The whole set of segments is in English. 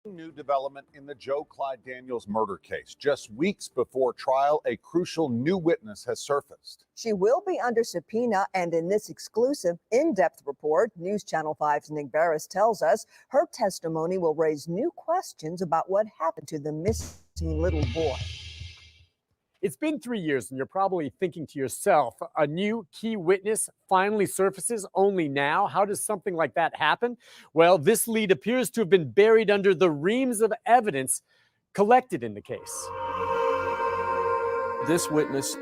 New development in the Joe Clyde Daniels murder case. Just weeks before trial, a crucial new witness has surfaced. She will be under subpoena, and in this exclusive, in-depth report, News Channel 5's Nick Barris tells us her testimony will raise new questions about what happened to the missing little boy. It's been 3 years, and you're probably thinking to yourself, a new key witness finally surfaces only now? How does something like that happen? Well, this lead appears to have been buried under the reams of evidence collected in the case. This witness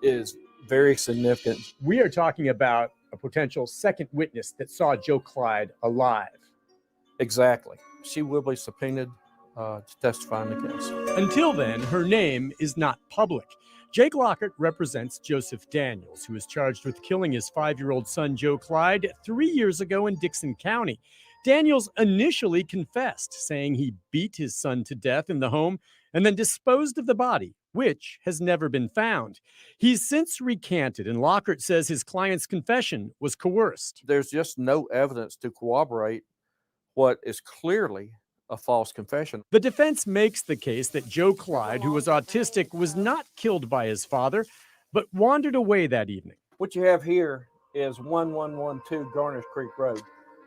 is very significant. We are talking about a potential second witness that saw Joe Clyde alive. Exactly. She will be subpoenaed to testify in the case. Until then, her name is not public. Jake Lockhart represents Joseph Daniels, who is charged with killing his 5-year-old son, Joe Clyde, 3 years ago in Dickson County. Daniels initially confessed, saying he beat his son to death in the home and then disposed of the body, which has never been found. He's since recanted, and Lockhart says his client's confession was coerced. There's just no evidence to corroborate what is clearly a false confession. The defense makes the case that Joe Clyde, who was autistic, was not killed by his father, but wandered away that evening. What you have here is 1112 Garners Creek Road.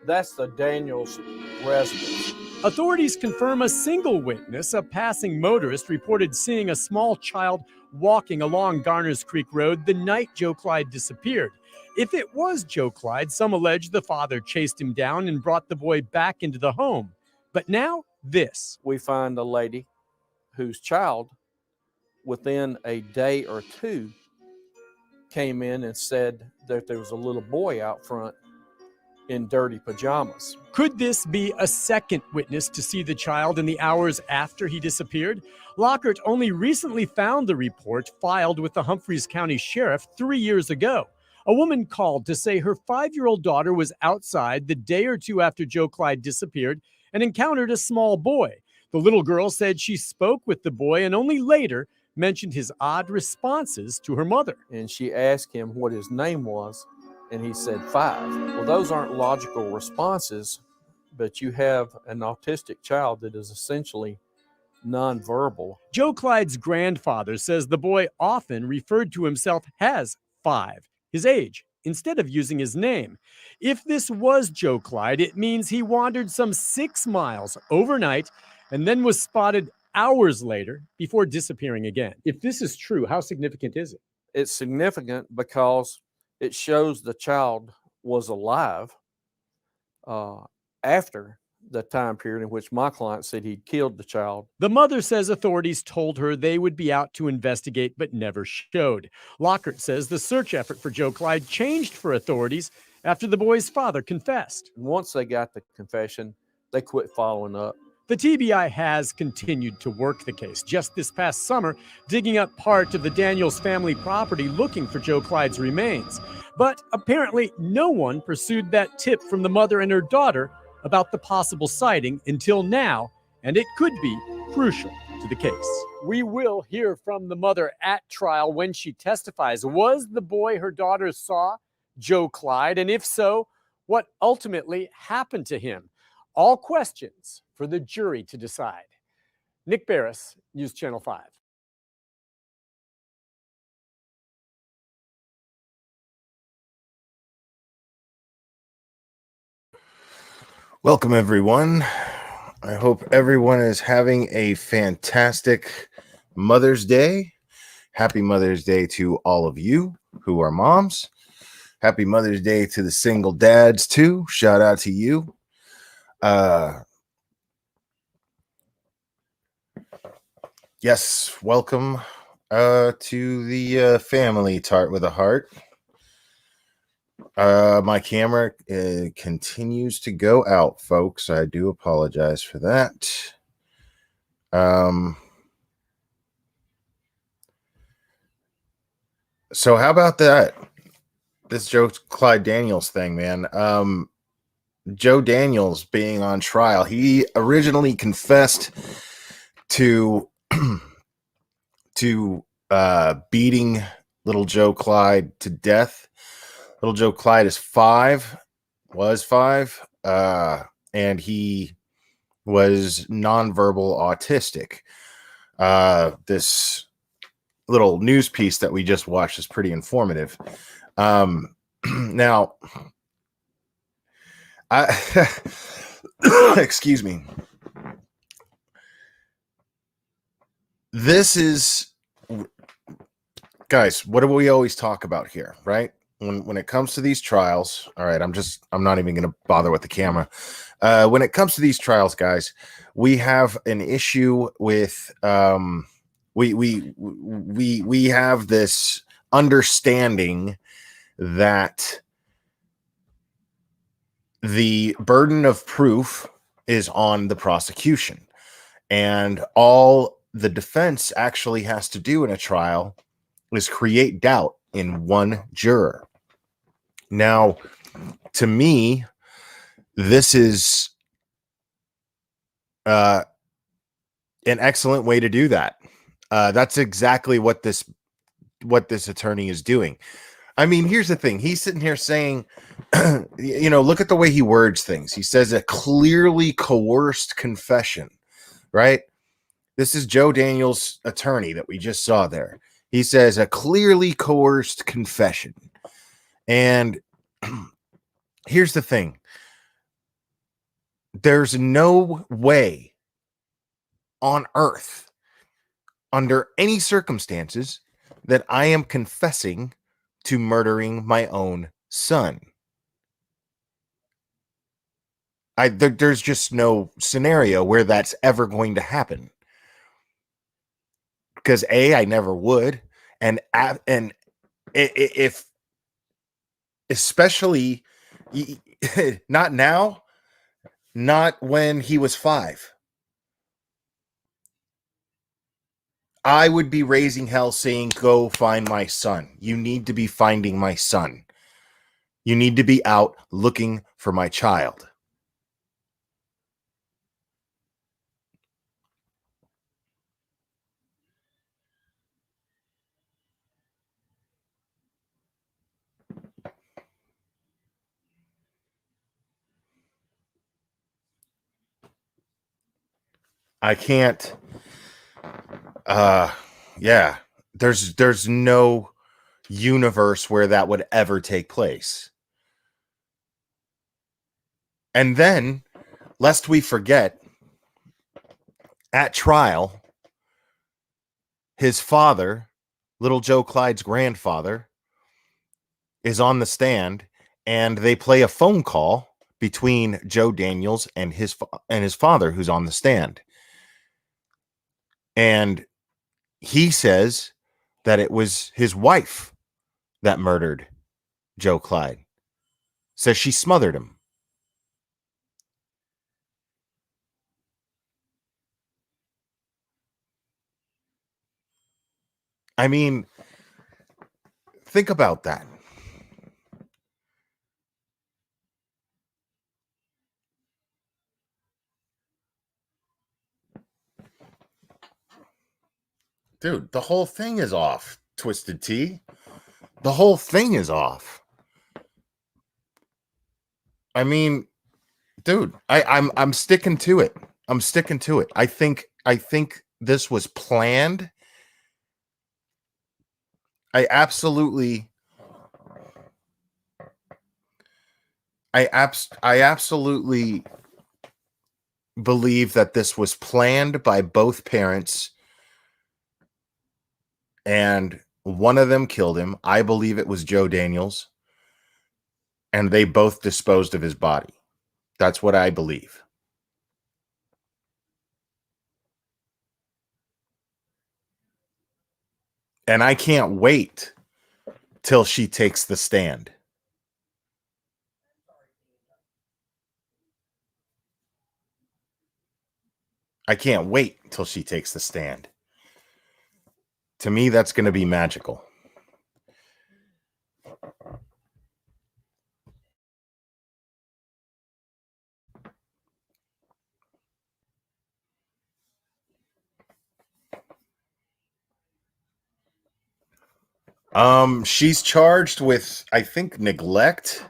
That's the Daniels residence. Authorities confirm a single witness, a passing motorist, reported seeing a small child walking along Garners Creek Road the night Joe Clyde disappeared. If it was Joe Clyde, some allege the father chased him down and brought the boy back into the home. But now, this. We find a lady whose child, within a day or two, came in and said that there was a little boy out front in dirty pajamas. Could this be a second witness to see the child in the hours after he disappeared? Lockhart only recently found the report filed with the Humphreys County Sheriff 3 years ago. A woman called to say her 5-year-old daughter was outside the day or two after Joe Clyde disappeared and encountered a small boy. The little girl said she spoke with the boy and only later mentioned his odd responses to her mother. And she asked him what his name was, and he said 5. Well, those aren't logical responses, but you have an autistic child that is essentially nonverbal. Joe Clyde's grandfather says the boy often referred to himself as 5, his age, instead of using his name. If this was Joe Clyde, it means he wandered some 6 miles overnight and then was spotted hours later before disappearing again. If this is true, how significant is it? It's significant because it shows the child was alive after the time period in which my client said he'd killed the child. The mother says authorities told her they would be out to investigate, but never showed. Lockhart says the search effort for Joe Clyde changed for authorities after the boy's father confessed. Once they got the confession, they quit following up. The TBI has continued to work the case. Just this past summer, digging up part of the Daniels family property looking for Joe Clyde's remains. But apparently no one pursued that tip from the mother and her daughter about the possible sighting until now, and it could be crucial to the case. We will hear from the mother at trial when she testifies. Was the boy her daughter saw Joe Clyde? And if so, what ultimately happened to him? All questions for the jury to decide. Nick Barris, News Channel 5. Welcome, everyone. I hope everyone is having a fantastic Mother's Day. Happy Mother's Day to all of you who are moms. Happy Mother's Day to the single dads, too. Shout out to you. Yes, welcome to the family Tart with a Heart. My camera continues to go out, folks. I do apologize for that. So how about that? This Joe Clyde Daniels thing, man. Joe Daniels being on trial. He originally confessed to beating little Joe Clyde to death. Little Joe Clyde was 5, and he was nonverbal autistic. This little news piece that we just watched is pretty informative. Now, excuse me. This is, guys, what do we always talk about here, right? When it comes to these trials, all right, I'm not even going to bother with the camera. When it comes to these trials, guys, we have an issue with we have this understanding that the burden of proof is on the prosecution, and all the defense actually has to do in a trial is create doubt in one juror. Now, to me, this is an excellent way to do that. That's exactly what this attorney is doing. I mean, here's the thing. He's sitting here saying, look at the way he words things. He says a clearly coerced confession, right? This is Joe Daniels' attorney that we just saw there. He says a clearly coerced confession. And here's the thing. There's no way on earth, under any circumstances, that I am confessing to murdering my own son. There's just no scenario where that's ever going to happen. Because I never would, and if especially not now, not when he was 5. I would be raising hell saying, go find my son. You need to be finding my son. You need to be out looking for my child. I can't. Yeah. There's no universe where that would ever take place. And then, lest we forget, at trial, his father, little Joe Clyde's grandfather, is on the stand, and they play a phone call between Joe Daniels and his father, who's on the stand. And he says that it was his wife that murdered Joe Clyde. Says she smothered him. I mean, think about that. Dude, the whole thing is off, Twisted Tea. The whole thing is off. I mean, dude, I'm sticking to it. I'm sticking to it. I think this was planned. I absolutely believe that this was planned by both parents, and one of them killed him. I believe it was Joe Daniels, and they both disposed of his body. That's what I believe. And I can't wait till she takes the stand. I can't wait till she takes the stand. To me, that's going to be magical. She's charged with, I think, neglect.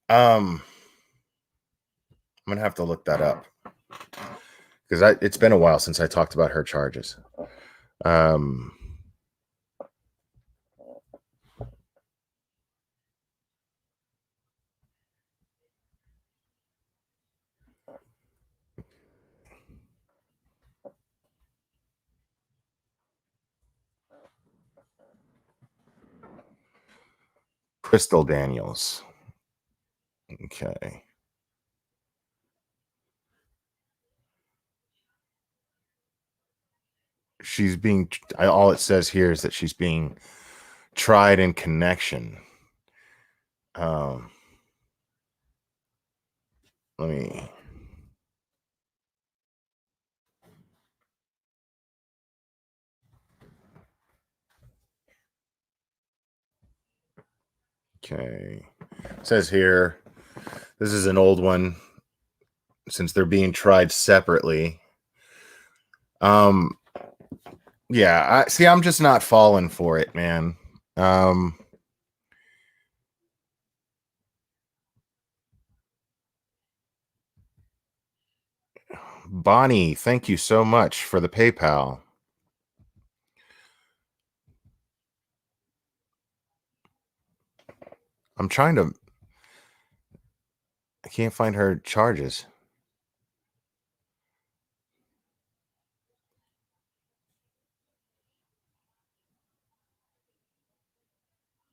I'm gonna have to look that up. because it's been a while since I talked about her charges. Crystal Daniels. Okay. She's being, all it says here is that she's being tried in connection. Let me. Okay. It says here, this is an old one since they're being tried separately. Yeah, I'm just not falling for it, man. Bonnie, thank you so much for the PayPal. I'm trying to, I can't find her charges.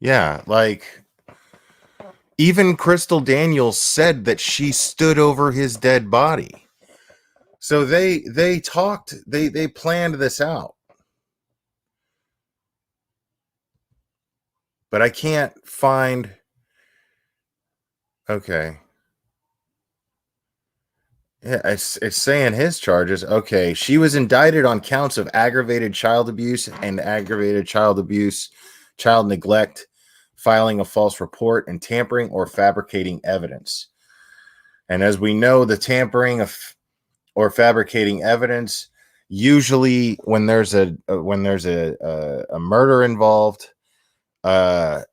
Yeah, like even Crystal Daniels said that she stood over his dead body. So they talked, they planned this out. But I can't find. Okay. Yeah, it's saying his charges. Okay, she was indicted on counts of aggravated child abuse and aggravated child abuse, child neglect, filing a false report, and tampering or fabricating evidence. And as we know, the tampering of or fabricating evidence, usually when there's a murder involved, that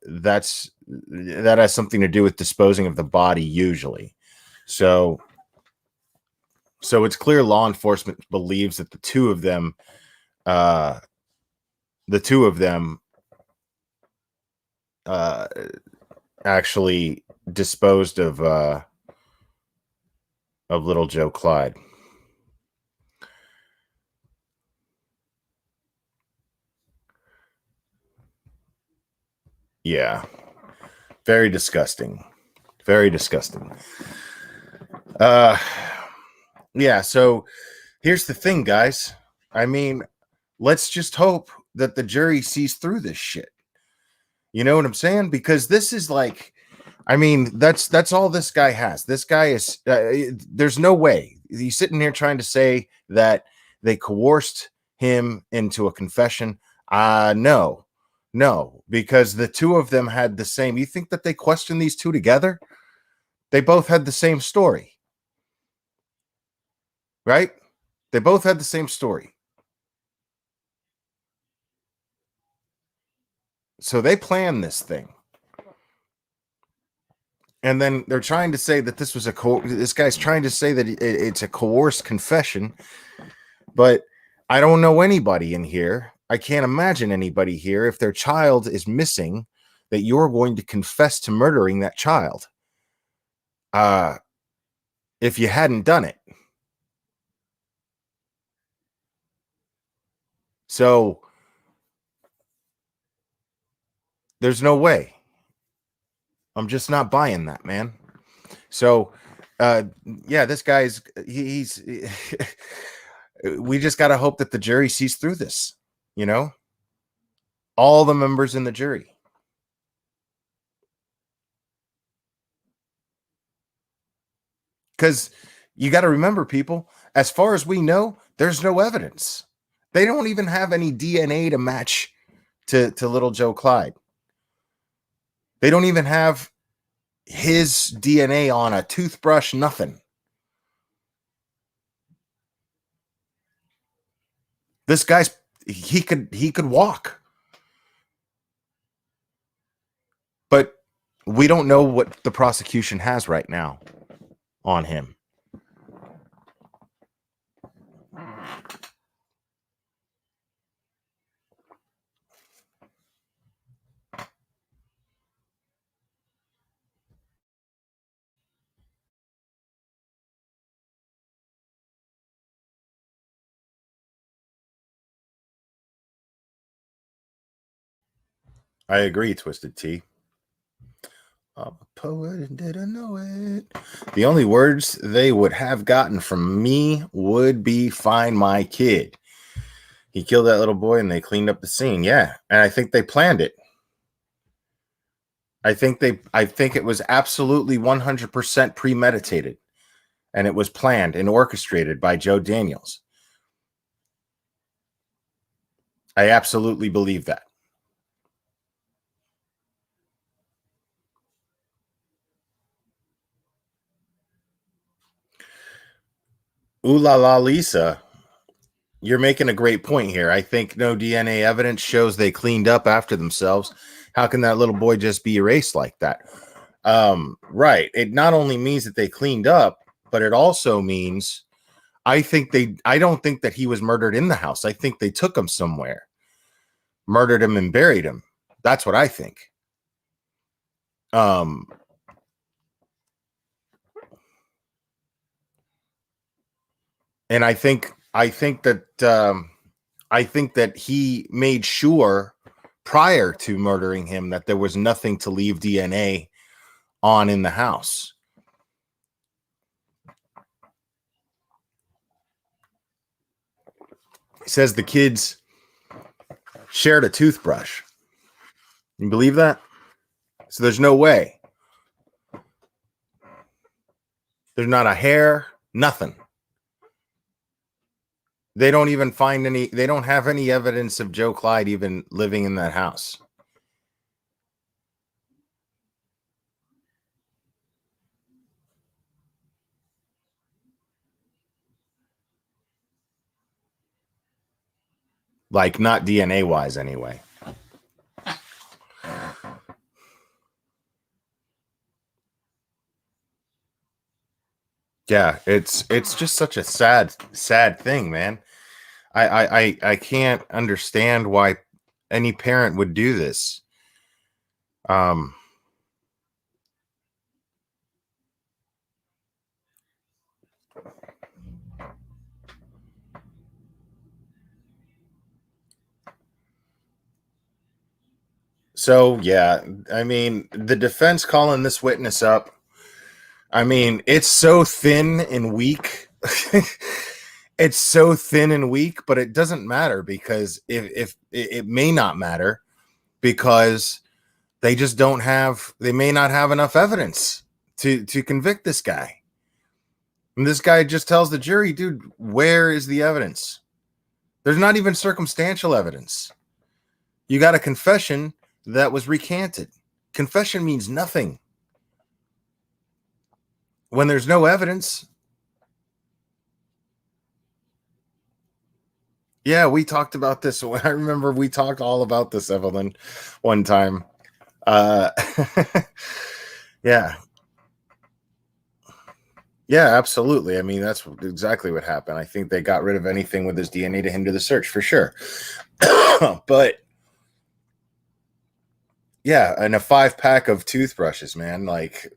has something to do with disposing of the body usually. So it's clear law enforcement believes that the two of them actually disposed of little Joe Clyde. Yeah. Very disgusting. Very disgusting. Yeah, so here's the thing, guys. I mean, let's just hope that the jury sees through this shit. You know what I'm saying? Because this is like, I mean, that's all this guy has. This guy is, there's no way he's sitting here trying to say that they coerced him into a confession. No, because the two of them had the same. You think that they questioned these two together? They both had the same story, right? They both had the same story. So they planned this thing. And then they're trying to say that this was this guy's trying to say that it's a coerced confession. But I don't know anybody in here. I can't imagine anybody here, if their child is missing, that you're going to confess to murdering that child. If you hadn't done it. So there's no way. I'm just not buying that, man. So yeah, this guy's he's we just got to hope that the jury sees through this, you know? All the members in the jury. Because you got to remember, people, as far as we know, there's no evidence. They don't even have any DNA to match to little Joe Clyde. They don't even have his DNA on a toothbrush, nothing. This guy's he could walk. But we don't know what the prosecution has right now on him. I agree, Twisted Tea. I'm a poet and didn't know it. The only words they would have gotten from me would be "find my kid." He killed that little boy and they cleaned up the scene. Yeah, and I think they planned it. I think it was absolutely 100% premeditated, and it was planned and orchestrated by Joe Daniels. I absolutely believe that. Ooh la la, Lisa. You're making a great point here. I think no DNA evidence shows they cleaned up after themselves. How can that little boy just be erased like that? Right. It not only means that they cleaned up, but it also means I don't think that he was murdered in the house. I think they took him somewhere, murdered him and buried him. That's what I think. And I think that he made sure prior to murdering him that there was nothing to leave DNA on in the house. He says the kids shared a toothbrush. You believe that? So there's no way. There's not a hair, nothing. They don't even find any, they don't have any evidence of Joe Clyde even living in that house. Like, not DNA wise anyway. Yeah, it's just such a sad thing, man. I can't understand why any parent would do this. So yeah, I mean, the defense calling this witness up, I mean, it's so thin and weak. It's so thin and weak, but it doesn't matter because if it may not matter because they just don't have, they may not have enough evidence to convict this guy. And this guy just tells the jury, dude, where is the evidence? There's not even circumstantial evidence. You got a confession that was recanted. Confession means nothing when there's no evidence. Yeah, we talked about this. I remember we talked all about this, Evelyn, one time. Yeah. Yeah, absolutely. I mean, that's exactly what happened. I think they got rid of anything with his DNA to hinder the search for sure. But yeah, and a 5-pack of toothbrushes, man. Like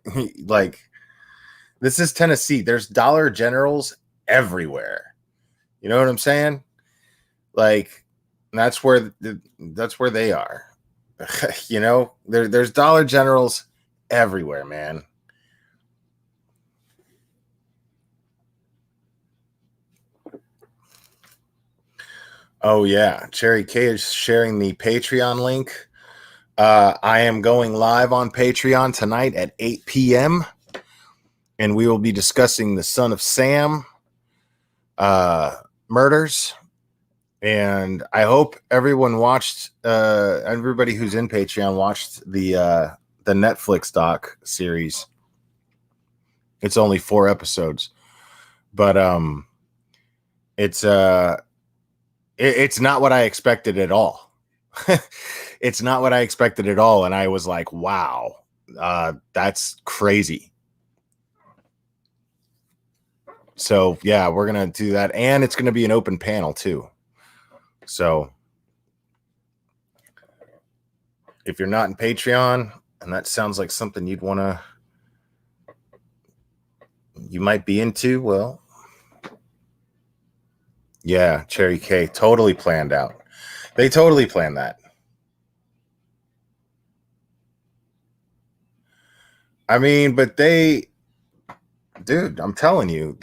this is Tennessee. There's Dollar Generals everywhere. You know what I'm saying? Like that's where they are. You know, there's Dollar Generals everywhere, man. Oh yeah, Cherry K is sharing the Patreon link. I am going live on Patreon tonight at 8 p.m. and we will be discussing the Son of Sam murders. And I hope everyone watched, everybody who's in Patreon watched the Netflix doc series. It's only 4 episodes, but it's not what I expected at all. It's not what I expected at all, and I was like, wow, that's crazy. So yeah, we're gonna do that, and it's gonna be an open panel too. So if you're not in Patreon and that sounds like something you might be into, well, yeah, Cherry K totally planned out. They totally planned that. I mean, but they, dude, I'm telling you,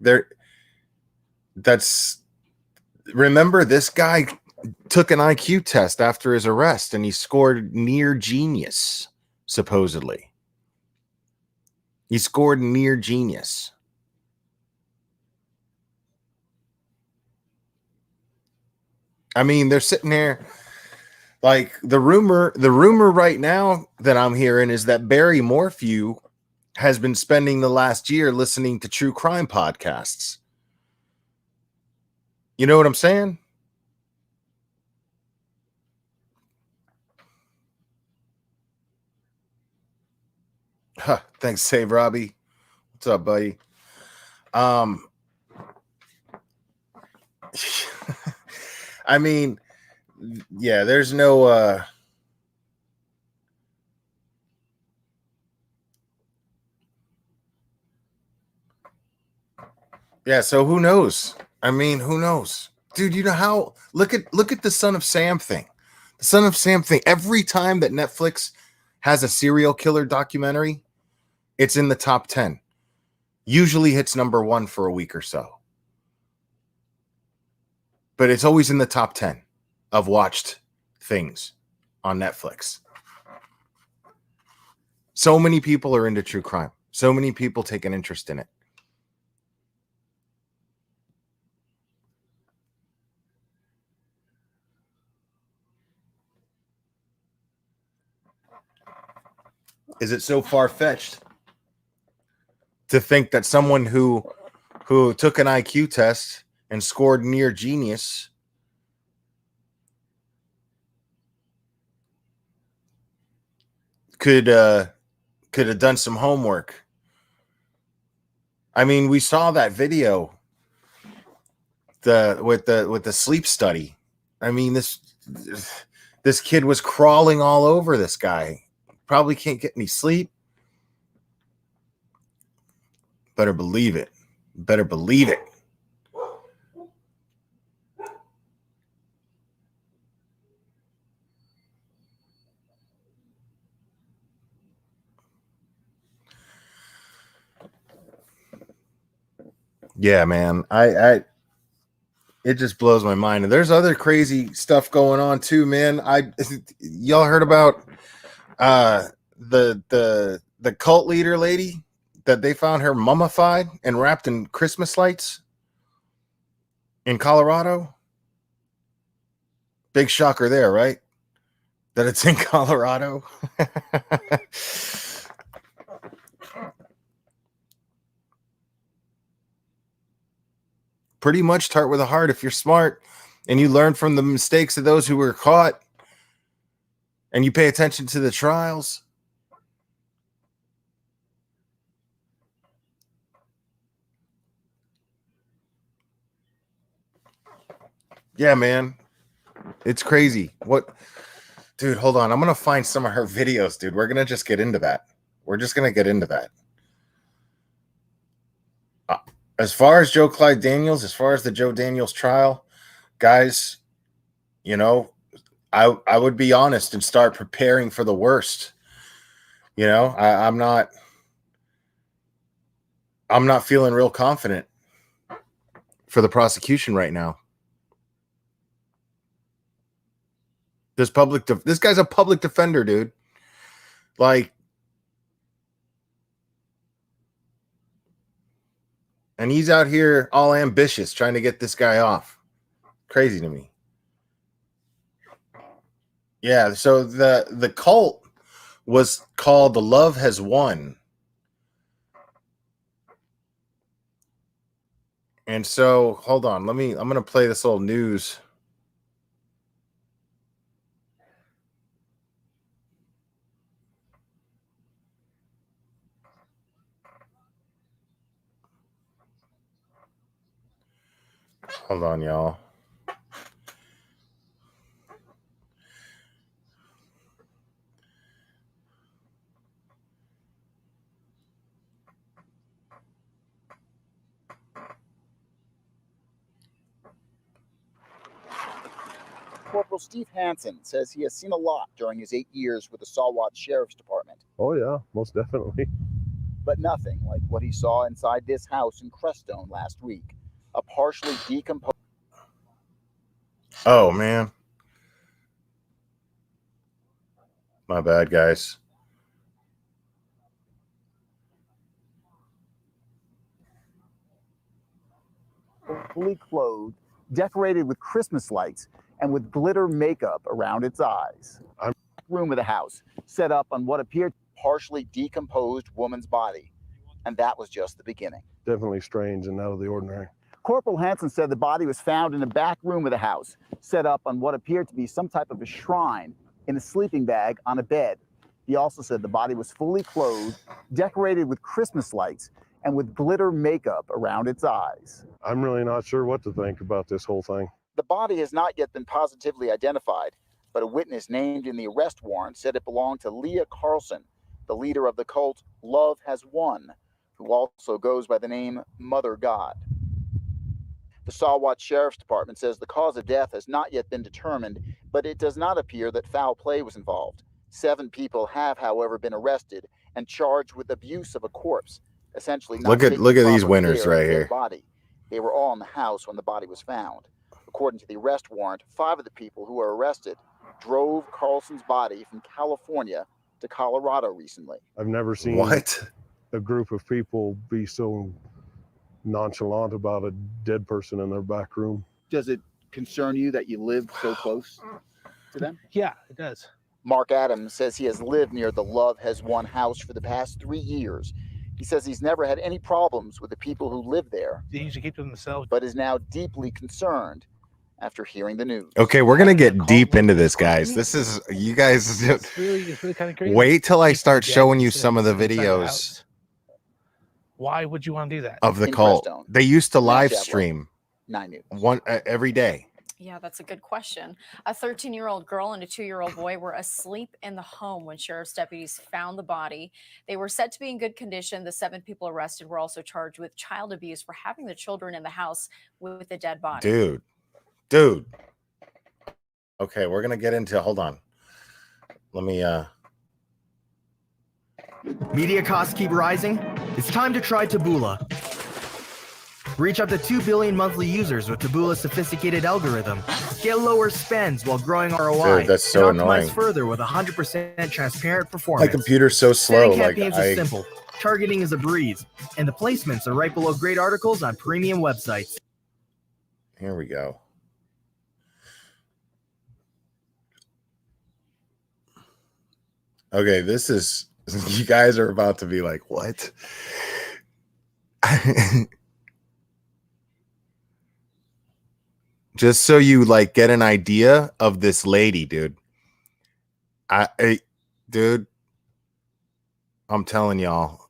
they're, that's, remember, this guy took an IQ test after his arrest and he scored near genius, supposedly. He scored near genius. I mean, they're sitting there like the rumor right now that I'm hearing is that Barry Morphew has been spending the last year listening to true crime podcasts. You know what I'm saying? Huh, thanks, Save Robbie. What's up, buddy? I mean, yeah, there's no yeah, so who knows? I mean, who knows? Dude, you know how look at the Son of Sam thing. The Son of Sam thing. Every time that Netflix has a serial killer documentary, it's in the top 10. Usually hits number 1 for a week or so. But it's always in the top 10 of watched things on Netflix. So many people are into true crime. So many people take an interest in it. Is it so far-fetched to think that someone who took an IQ test and scored near genius could have done some homework? I mean, we saw that video with the sleep study. I mean, this kid was crawling all over this guy. Probably can't get any sleep. Better believe it. Better believe it. Yeah, man. It just blows my mind. And there's other crazy stuff going on too, man. Y'all heard about the cult leader lady that they found her mummified and wrapped in Christmas lights in Colorado? Big shocker there, right? That it's in Colorado. Pretty much start with a heart if you're smart and you learn from the mistakes of those who were caught and you pay attention to the trials. Yeah, man. It's crazy. What, dude, hold on. I'm going to find some of her videos, dude. We're going to just get into that. We're just going to get into that. As far as Joe Clyde Daniels, as far as the Joe Daniels trial, guys, you know, I would be honest and start preparing for the worst. You know, I'm not feeling real confident for the prosecution right now. This guy's a public defender, dude. Like, and he's out here all ambitious trying to get this guy off. Crazy to me. Yeah, so the cult was called The Love Has Won. And so, hold on, I'm going to play this little news. Hold on, y'all. Corporal Steve Hansen says he has seen a lot during his 8 years with the Saguenay Sheriff's Department, Oh yeah, most definitely. but nothing like what he saw inside this house in Crestone last week. A partially decomposed Oh man. My bad, guys. fully clothed, decorated with Christmas lights, and with glitter makeup around its eyes. Room of the house, set up on what appeared partially decomposed woman's body. And that was just the beginning. Definitely strange and out of the ordinary. Corporal Hansen said the body was found in the back room of the house, set up on what appeared to be some type of a shrine in a sleeping bag on a bed. He also said the body was fully clothed, decorated with Christmas lights, and with glitter makeup around its eyes. I'm really not sure what to think about this whole thing. The body has not yet been positively identified, but a witness named in the arrest warrant said it belonged to Leah Carlson, the leader of the cult Love Has Won, who also goes by the name Mother God. The Saguenay Sheriff's Department says the cause of death has not yet been determined, but it does not appear that foul play was involved. 7 people have, however, been arrested and charged with abuse of a corpse, essentially not Look at taking these proper winners care of right the dead here. body. They were all in the house when the body was found. According to the arrest warrant, 5 of the people who were arrested drove Carlson's body from California to Colorado recently. I've never seen What? a group of people be so nonchalant about a dead person in their back room. Does it concern you that you lived so close to them? Yeah, it does. Mark Adams says he has lived near the Love Has Won house for the past 3 years. He says he's never had any problems with the people who live there, They usually keep to themselves. but is now deeply concerned after hearing the news. Okay, we're gonna get deep into this, guys. This is you guys. It's really kind of crazy. Wait till I Keep start the dead showing you inside some of the the videos house. Why would you want to do that? of the In cult. Crestone. They used to Matt live Shadwell. stream 9 News. one every day. Yeah, that's a good question. A 13-year-old girl and a 2-year-old boy were asleep in the home when sheriff's deputies found the body. They were said to be in good condition. The 7 people arrested were also charged with child abuse for having the children in the house with the dead body. Dude. Okay, we're gonna get into. Hold on. Let me. Media costs keep rising? It's time to try Taboola. Reach up to 2 billion monthly users with Taboola's sophisticated algorithm. Get lower spends while growing ROI. Dude, that's so and optimize annoying. further with 100% transparent performance. My computer's so slow. Setting Like campaigns is simple. Targeting is a breeze. And the placements are right below great articles on premium websites. Here we go. Okay, this is. You guys are about to be like, what? Just so you like get an idea of this lady, dude. Dude, I'm telling y'all.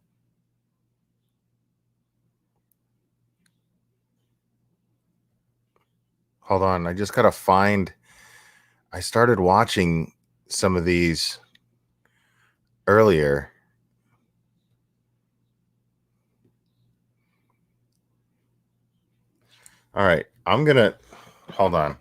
Hold on, I just gotta find. I started watching some of these earlier. All right, I'm gonna hold on.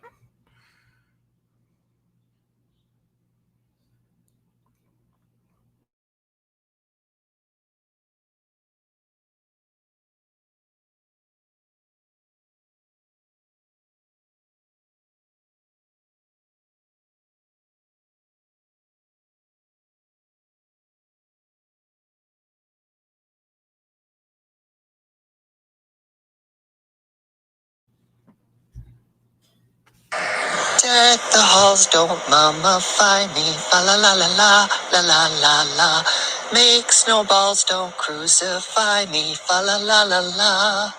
Deck the halls, don't mama find me. Fa la la la la la la la la. Make snowballs, don't crucify me. Fa la la la la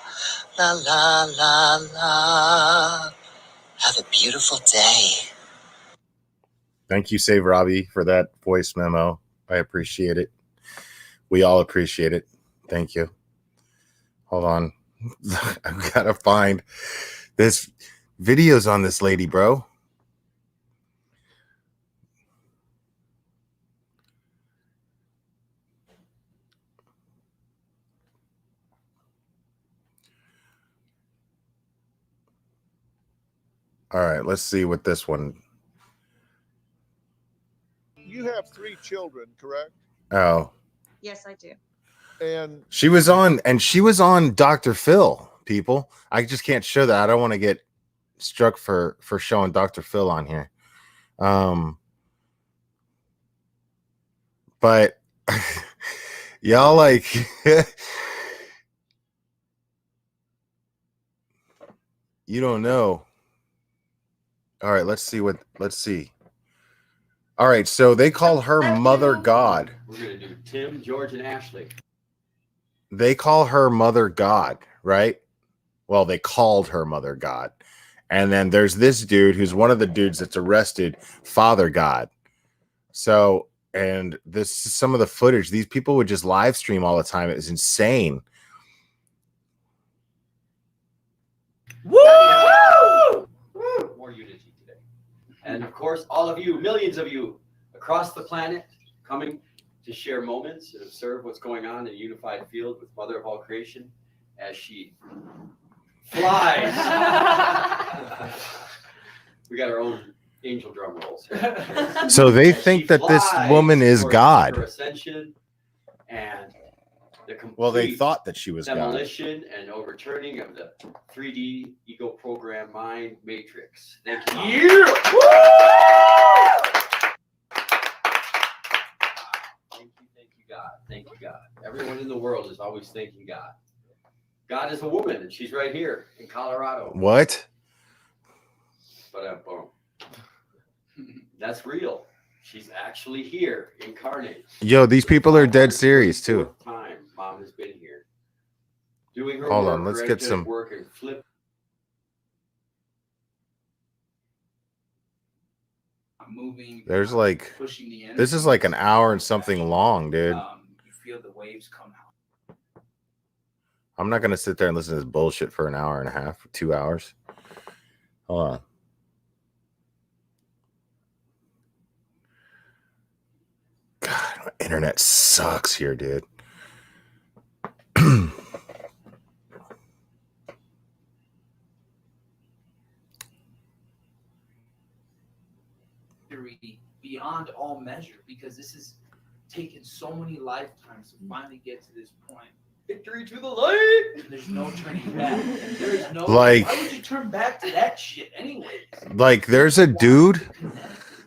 la la la la. Have a beautiful day. Thank you, Save Robbie, for that voice memo. I appreciate it. We all appreciate it. Thank you. Hold on. I've got to find this videos on this lady, bro. All right, let's see what this one. you have 3 children, correct? Oh, Yes, I do. And she was on Dr. Phil, people. I just can't show that. I don't want to get struck for showing Dr. Phil on here. But y'all like you don't know. All right, let's see. All right, so they call her Mother God. We're gonna do Tim, George, and Ashley. They call her Mother God, right? Well, they called her Mother God. And then there's this dude who's one of the dudes that's arrested, Father God. So, and this is some of the footage. These people would just live stream all the time. It was insane. Woo! More unity today. And of course, all of you, millions of you across the planet coming to share moments and observe what's going on in a unified field with Mother of all creation as she flies. We got our own angel drum rolls. So they think that this woman is God. Her ascension and the Well, they complete thought that she was God. demolition and overturning of the 3D ego program mind matrix. Thank you. Thank you, God. Thank you, God. Everyone in the world is always thanking God. God is a woman, and she's right here in Colorado. What? But boom. That's real. She's actually here, incarnate. Yo, these people are dead serious too. Time Mom has been here, doing her Hold work, on, let's her get energetic some. work and flip. Moving. There's like, pushing the energy. this is like an hour and something long, dude. You feel the waves come out. I'm not gonna sit there and listen to this bullshit for an hour and a half, 2 hours. Hold on. God, my internet sucks here, dude. Beyond all measure, because this has taken so many lifetimes to finally get to this point. Victory to the light. There's no turning back. There is no. Like- why would you turn back to that shit anyways? Like, there's a dude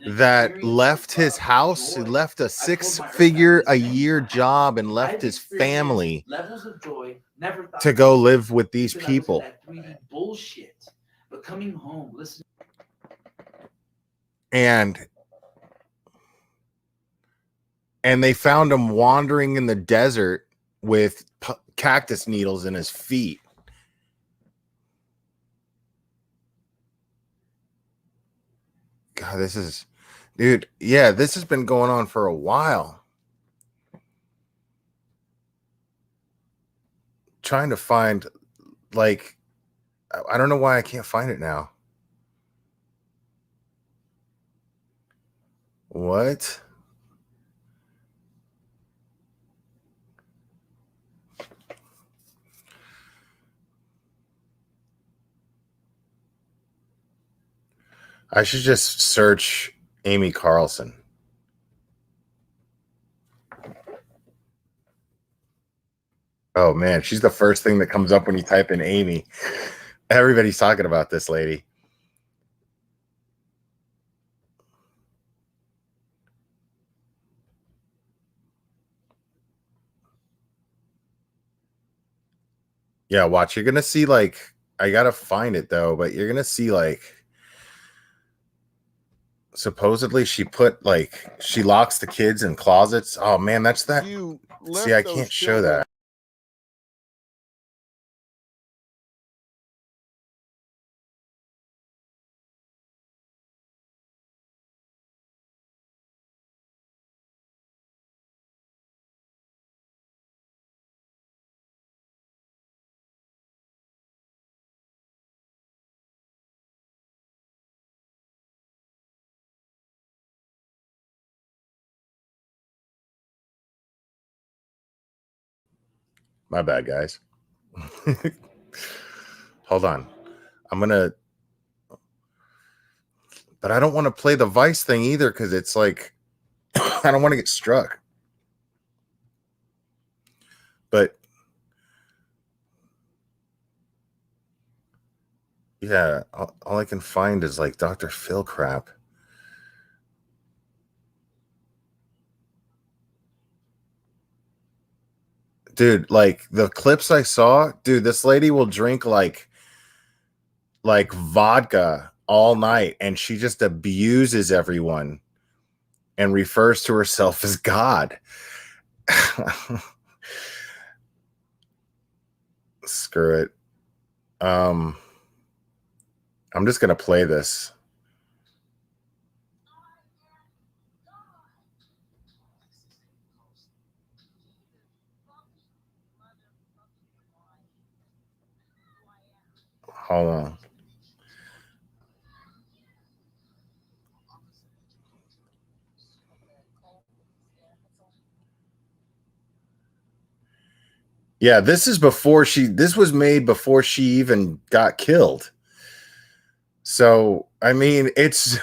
that left his house, he left a 6-figure-a-year job and left his family Levels of joy never thought to go live with these because I was in people. that 3D bullshit. But coming home, listen. And they found him wandering in the desert with cactus needles in his feet. God, this is, dude, yeah, this has been going on for a while. Trying to find, like, I don't know why I can't find it now. What? I should just search Amy Carlson. Oh man, she's the first thing that comes up when you type in Amy. Everybody's talking about this lady. Yeah, watch. You're gonna see, like, I gotta find it though, but you're gonna see, like, supposedly she put, like, she locks the kids in closets. Oh man, that's that. See, I can't show that. My bad, guys. Hold on. I'm gonna, but I don't want to play the Vice thing either because it's like I don't want to get struck. But yeah, all I can find is like Dr. Phil crap. Dude, like the clips I saw, dude, this lady will drink like vodka all night, and she just abuses everyone and refers to herself as God. Screw it. I'm just gonna play this. Hold on. Yeah, this was made before she even got killed. So, I mean, it's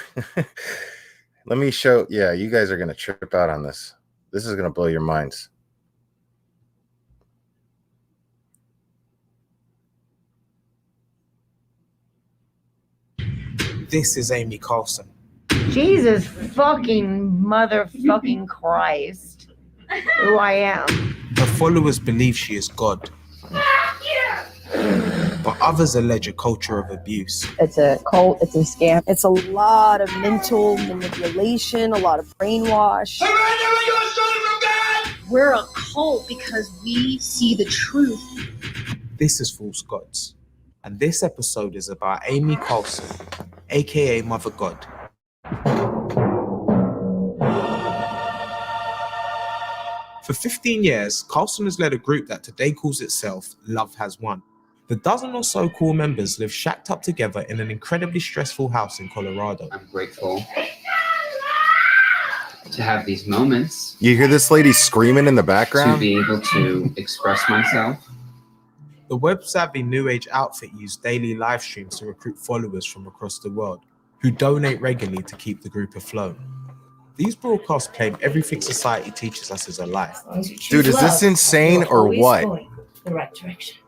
let me show. Yeah, you guys are going to trip out on this. This is going to blow your minds. This is Amy Carlson. Jesus fucking motherfucking Christ. Who I am. Her followers believe she is God. But others allege a culture of abuse. It's a cult, it's a scam. It's a lot of mental manipulation, a lot of brainwash. We're a cult because we see the truth. This is False Gods. And this episode is about Amy Carlson, aka Mother God. For 15 years, Carlson has led a group that today calls itself Love Has Won. The dozen or so core members live shacked up together in an incredibly stressful house in Colorado. I'm grateful to have these moments. You hear this lady screaming in the background? To be able to express myself. The web-savvy New Age outfit used daily live streams to recruit followers from across the world, who donate regularly to keep the group afloat. These broadcasts claim everything society teaches us is a lie. Dude, is this insane or what? The right direction.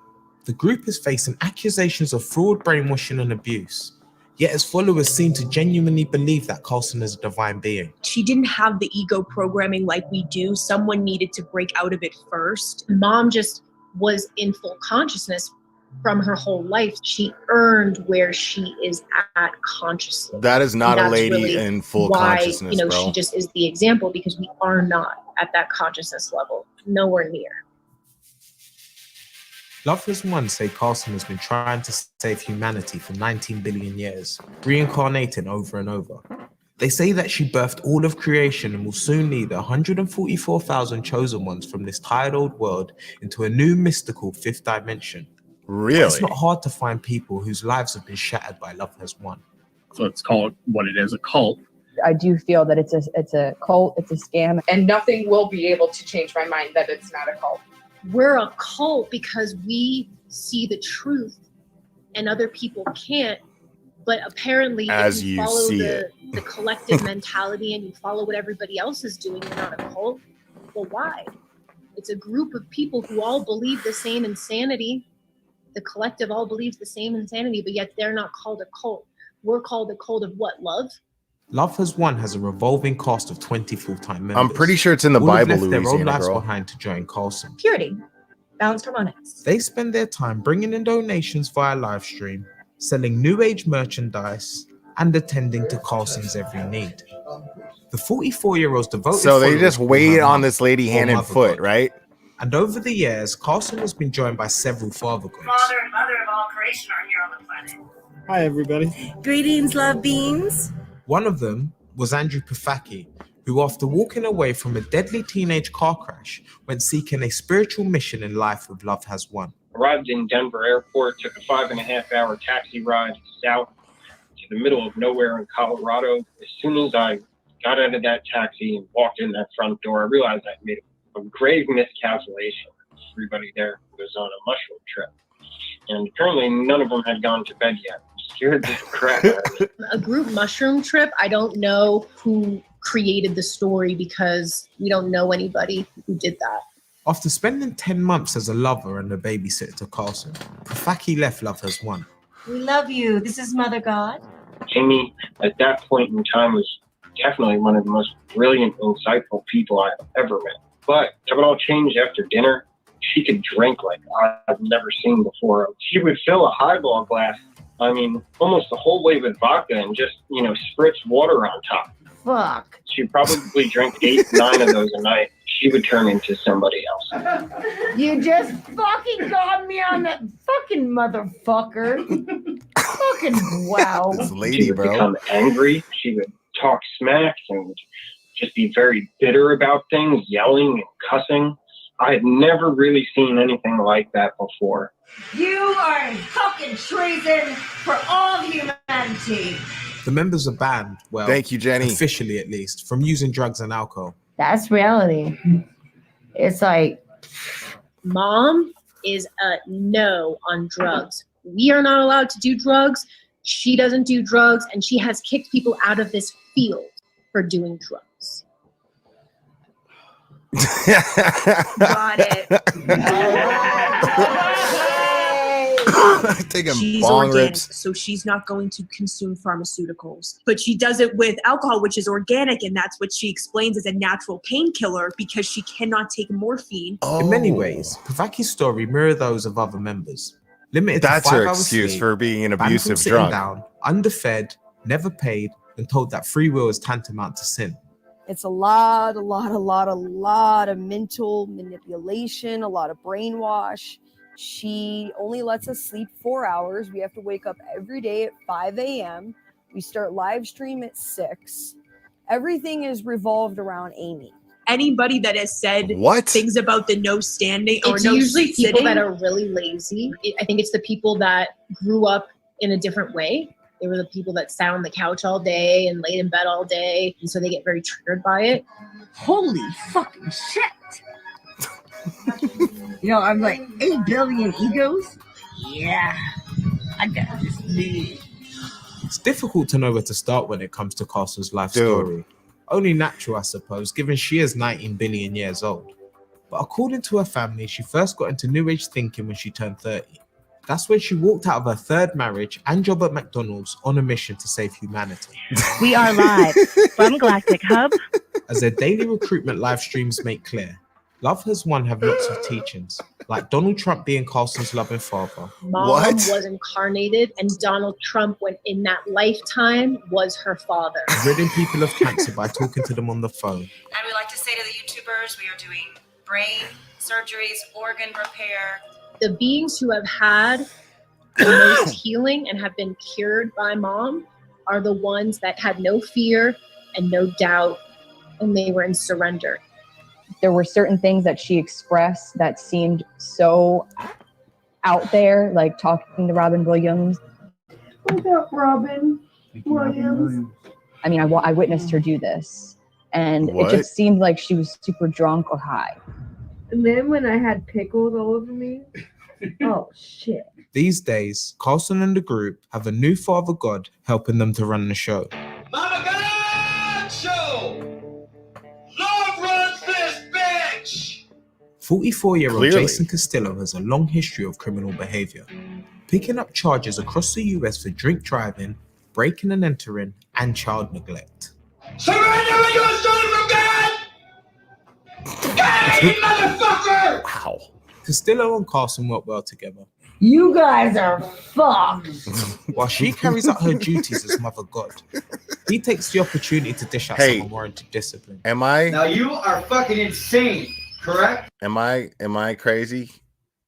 The group is facing accusations of fraud, brainwashing, and abuse. Yet its followers seem to genuinely believe that Carlson is a divine being. She didn't have the ego programming like we do. Someone needed to break out of it first. Mom just was in full consciousness from her whole life. She earned where she is at consciously. That is not a lady really in full why, consciousness, bro. She just is the example because we are not at that consciousness level. Nowhere near. Love Has Won say Carlson has been trying to save humanity for 19 billion years, reincarnating over and over. They say that she birthed all of creation and will soon lead 144,000 chosen ones from this tired old world into a new mystical fifth dimension. Really? But it's not hard to find people whose lives have been shattered by Love Has Won. So let's call it what it is, a cult. I do feel that it's a cult, it's a scam. And nothing will be able to change my mind that it's not a cult. We're a cult because we see the truth and other people can't. But apparently, as if you follow the collective mentality and you follow what everybody else is doing, you're not a cult. Well, why? It's a group of people who all believe the same insanity. The collective all believes the same insanity, but yet they're not called a cult. We're called a cult of what? Love? Love Has Won has a revolving cast of 20 full-time members. I'm pretty sure it's in the All have Bible, left their own Louisiana lives girl. behind to join Carlson. Purity. Balanced harmonics. They spend their time bringing in donations via live stream, selling new age merchandise, and attending to Carlson's every need. The 44-year-old's devoted So they just followers wait call her on this lady or hand and Mother foot, God. right? And over the years, Carlson has been joined by several father gods. Father and Mother of all creation are here on the planet. Hi, everybody. Greetings, love beings. One of them was Andrew Pafaki, who after walking away from a deadly teenage car crash, went seeking a spiritual mission in life with Love Has Won. Arrived in Denver airport, took a 5.5-hour taxi ride south to the middle of nowhere in Colorado. As soon as I got out of that taxi and walked in that front door, I realized I'd made a grave miscalculation. Everybody there was on a mushroom trip. And apparently none of them had gone to bed yet. Scared the crap out of me. A group mushroom trip, I don't know who created the story because we don't know anybody who did that. After spending 10 months as a lover and a babysitter to Carlson, Pafaki left Love Has Won. We love you. This is Mother God. Amy, at that point in time, was definitely one of the most brilliant, insightful people I've ever met. But it all changed after dinner. She could drink like I've never seen before. She would fill a highball glass, almost the whole way with vodka and just, spritz water on top. Fuck. She'd probably drink 8, 9 of those a night. She would turn into somebody else. You just fucking got me on that fucking motherfucker. Fucking wow. This lady, She would bro. become angry. She would talk smack and just be very bitter about things, yelling and cussing. I had never really seen anything like that before. You are fucking treason for all humanity. The members are banned, well, Thank you, Jenny. officially at least, from using drugs and alcohol. That's reality. It's like, Mom is a no on drugs. We are not allowed to do drugs. She doesn't do drugs, and she has kicked people out of this field for doing drugs. Got it. Taking She's bong organic, rips. so she's not going to consume pharmaceuticals. But she does it with alcohol, which is organic, and that's what she explains as a natural painkiller because she cannot take morphine. In many ways, Pavaki's story mirrors those of other members. Limited That's to 5 her hours excuse sleep, for being an banned from abusive sitting drunk. down, underfed, never paid, and told that free will is tantamount to sin. It's a lot of mental manipulation, a lot of brainwash. She only lets us sleep 4 hours. We have to wake up every day at 5 a.m. We start live stream at 6. Everything is revolved around Amy. Anybody that has said What? things about the no standing or It's no usually people sitting. that are really lazy. I think it's the people that grew up in a different way. They were the people that sat on the couch all day and laid in bed all day, and so they get very triggered by it. Holy fucking shit. I'm like 8 billion egos. Yeah, I got this big. It's difficult to know where to start when it comes to Carson's life story. Only natural, I suppose, given she is 19 billion years old. But according to her family, she first got into New Age thinking when she turned 30. That's when she walked out of her third marriage and job at McDonald's on a mission to save humanity. We are live from Galactic Hub. As their daily recruitment live streams make clear, Love Has Won have lots of teachings, like Donald Trump being Carson's loving father. Mom was incarnated, and Donald Trump, when in that lifetime, was her father. Ridding people of cancer by talking to them on the phone. And we like to say to the YouTubers, we are doing brain surgeries, organ repair. The beings who have had the most healing and have been cured by Mom are the ones that had no fear and no doubt, and they were in surrender. There were certain things that she expressed that seemed so out there, like talking to Robin Williams. what about Robin Williams? I mean, I witnessed her do this, and What? it just seemed like she was super drunk or high. And then when I had pickles all over me, oh shit. These days, Carlson and the group have a new father god helping them to run the show. Mama God Show! Love runs this bitch! 44-year-old Clearly. Jason Castillo has a long history of criminal behavior, picking up charges across the US for drink driving, breaking and entering, and child neglect. Surrender when you are stolen from God! God, you motherfucker! Wow. Castillo and Carson work well together. You guys are fucked. While she carries out her duties as mother god, he takes the opportunity to dish out some unwarranted discipline. Am I Now you are fucking insane, correct? am I crazy?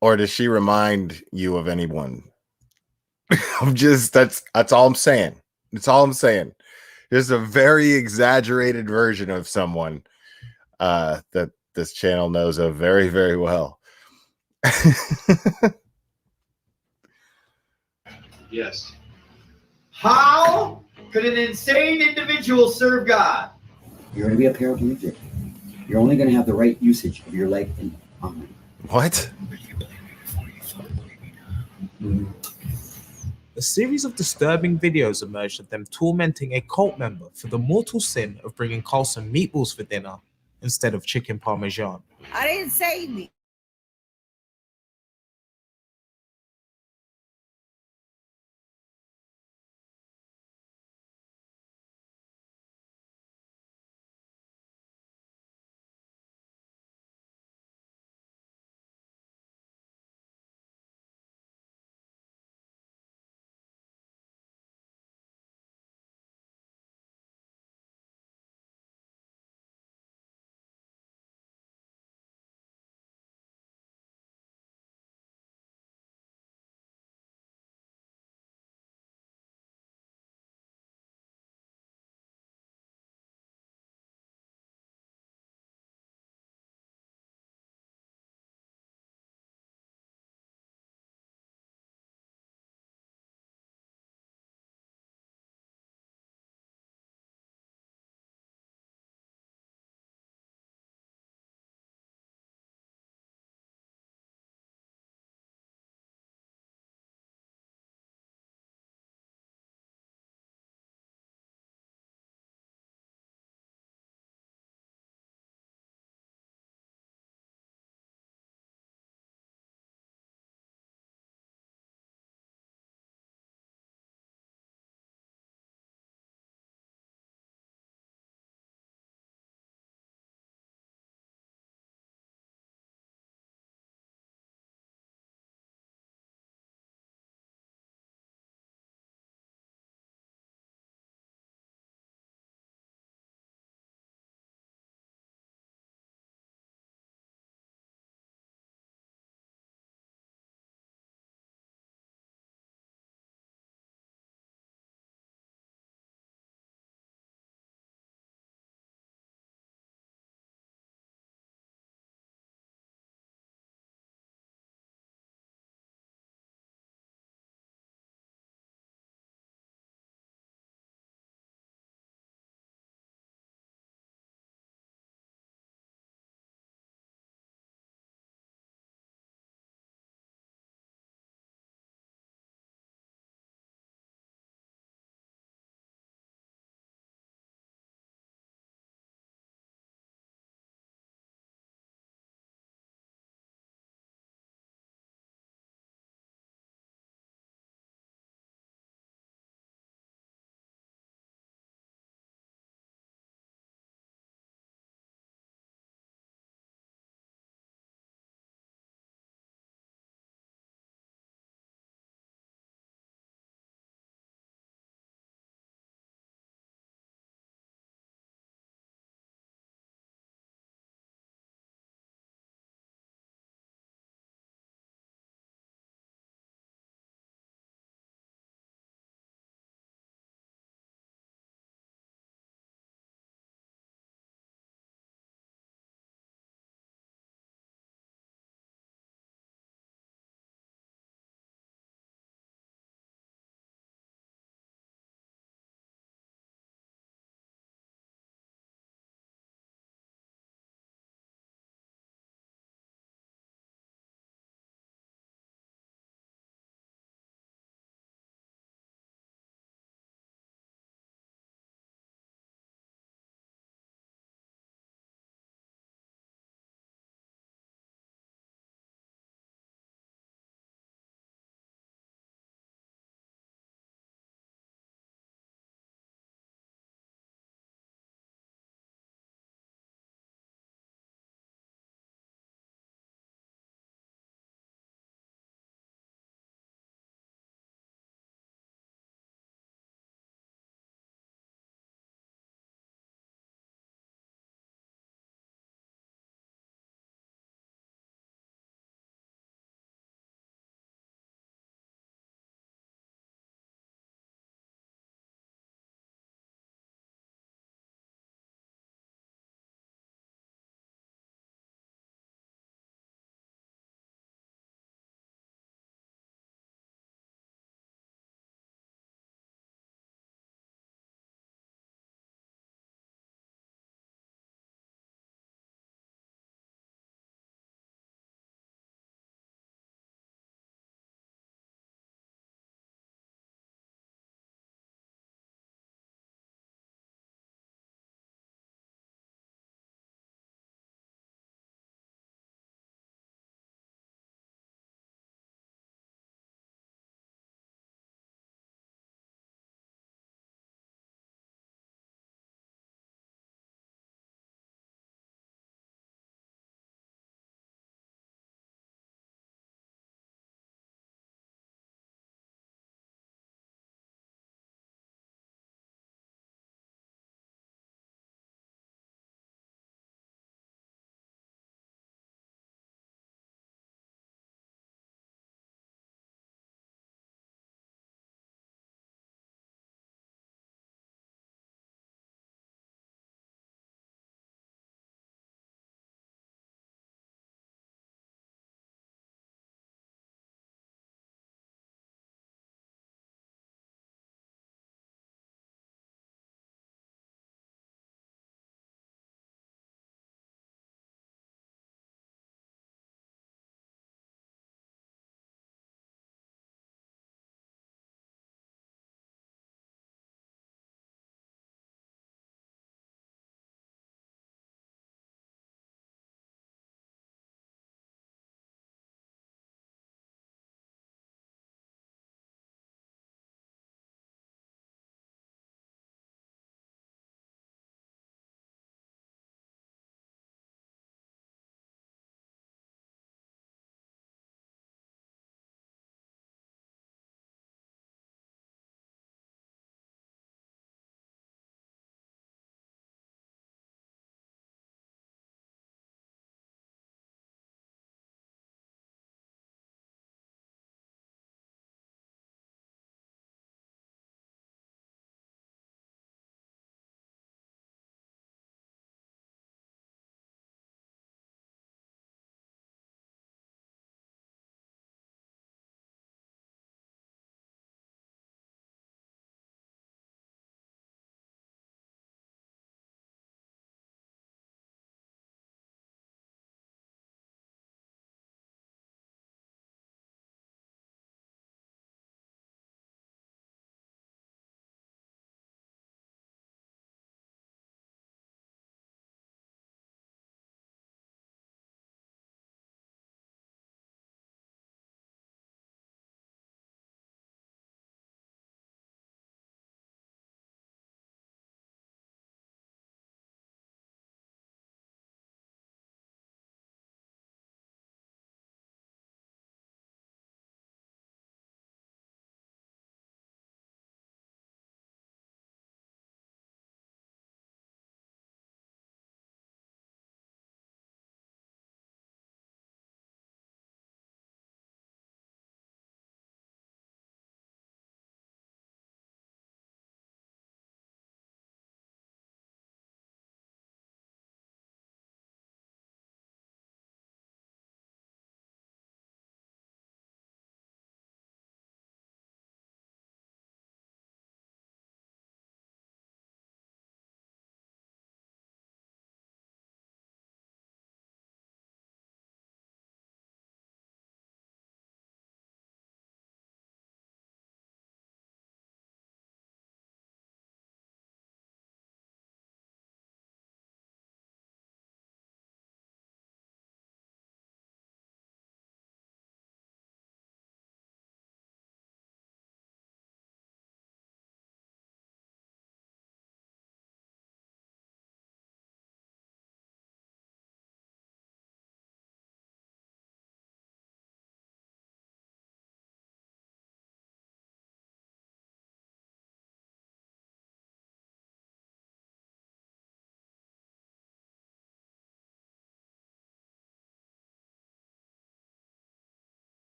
Or does she remind you of anyone? That's all I'm saying. That's all I'm saying. There's a very exaggerated version of someone that this channel knows of very, very well. Yes. How could an insane individual serve God? You're going to be a paraplegic. You're only going to have the right usage of your leg and arm. What? A series of disturbing videos emerged of them tormenting a cult member for the mortal sin of bringing Carlson meatballs for dinner instead of chicken parmesan. I didn't say me.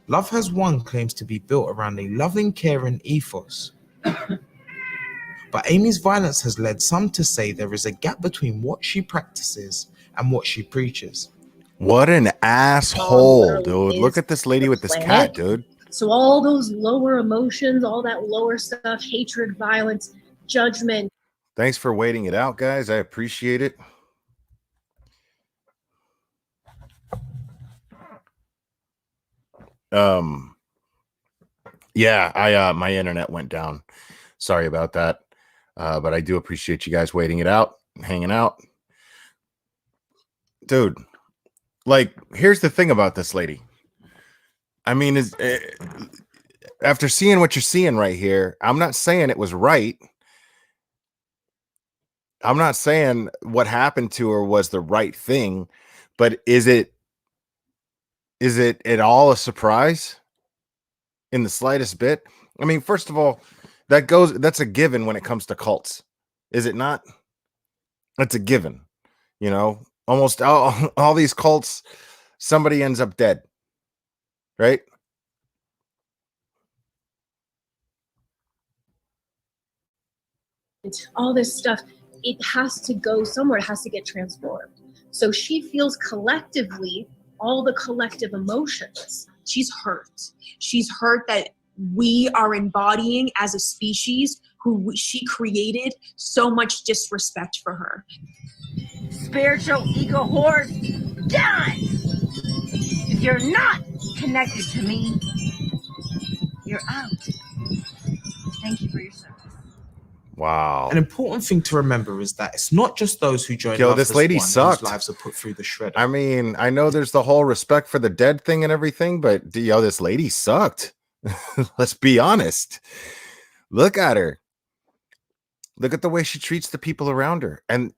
Love Has Won claims to be built around a loving, caring ethos. But Amy's violence has led some to say there is a gap between what she practices and what she preaches. What an asshole, dude. Look is at this lady with this cat, planet. dude. So all those lower emotions, all that lower stuff, hatred, violence, judgment. Thanks for waiting it out, guys. I appreciate it. Yeah, I my internet went down. Sorry about that. But I do appreciate you guys waiting it out, hanging out. Dude, like, here's the thing about this lady. I mean, after seeing what you're seeing right here, I'm not saying it was right. I'm not saying what happened to her was the right thing, but is it at all a surprise in the slightest bit? I mean, first of all, that's a given when it comes to cults. Is it not? That's a given. You know, almost all these cults, somebody ends up dead, right? All this stuff, it has to go somewhere. It has to get transformed. So she feels collectively all the collective emotions. She's hurt. She's hurt that we are embodying as a species who she created so much disrespect for her. Spiritual ego horse, done! If you're not connected to me, you're out. Thank you for your service. Wow. An important thing to remember is that it's not just those who join Yo, Love this Has lady Won sucked. whose lives are put through the shredder. I mean, I know there's the whole respect for the dead thing and everything, but yo, this lady sucked. Let's be honest. Look at her. Look at the way she treats the people around her. And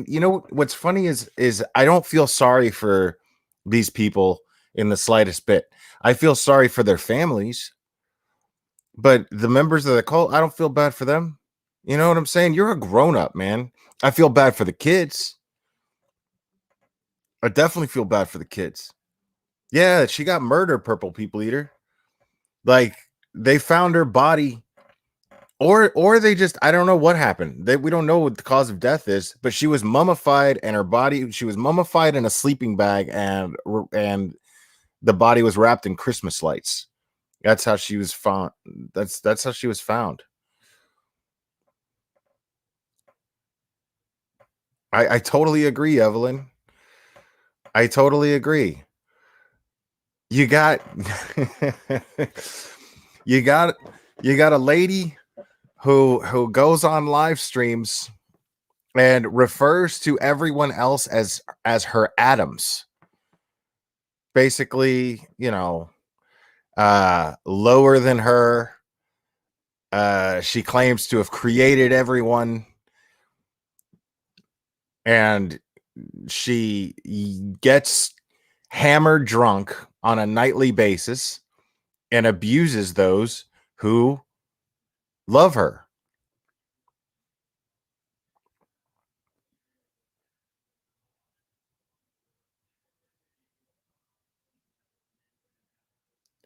you know what's funny is I don't feel sorry for these people in the slightest bit. I feel sorry for their families, but the members of the cult, I don't feel bad for them. You know what I'm saying? You're a grown-up, man. I feel bad for the kids. I definitely feel bad for the kids. Yeah, she got murdered, Purple People Eater. Like, they found her body, or they just, I don't know what happened. We don't know what the cause of death is, but she was mummified, and her body, she was mummified in a sleeping bag, and the body was wrapped in Christmas lights. That's how she was found. That's how she was found. I totally agree, Evelyn. I totally agree. You got you got a lady who goes on live streams and refers to everyone else as her atoms. Basically, you know, lower than her. She claims to have created everyone, and she gets hammered drunk on a nightly basis and abuses those who love her.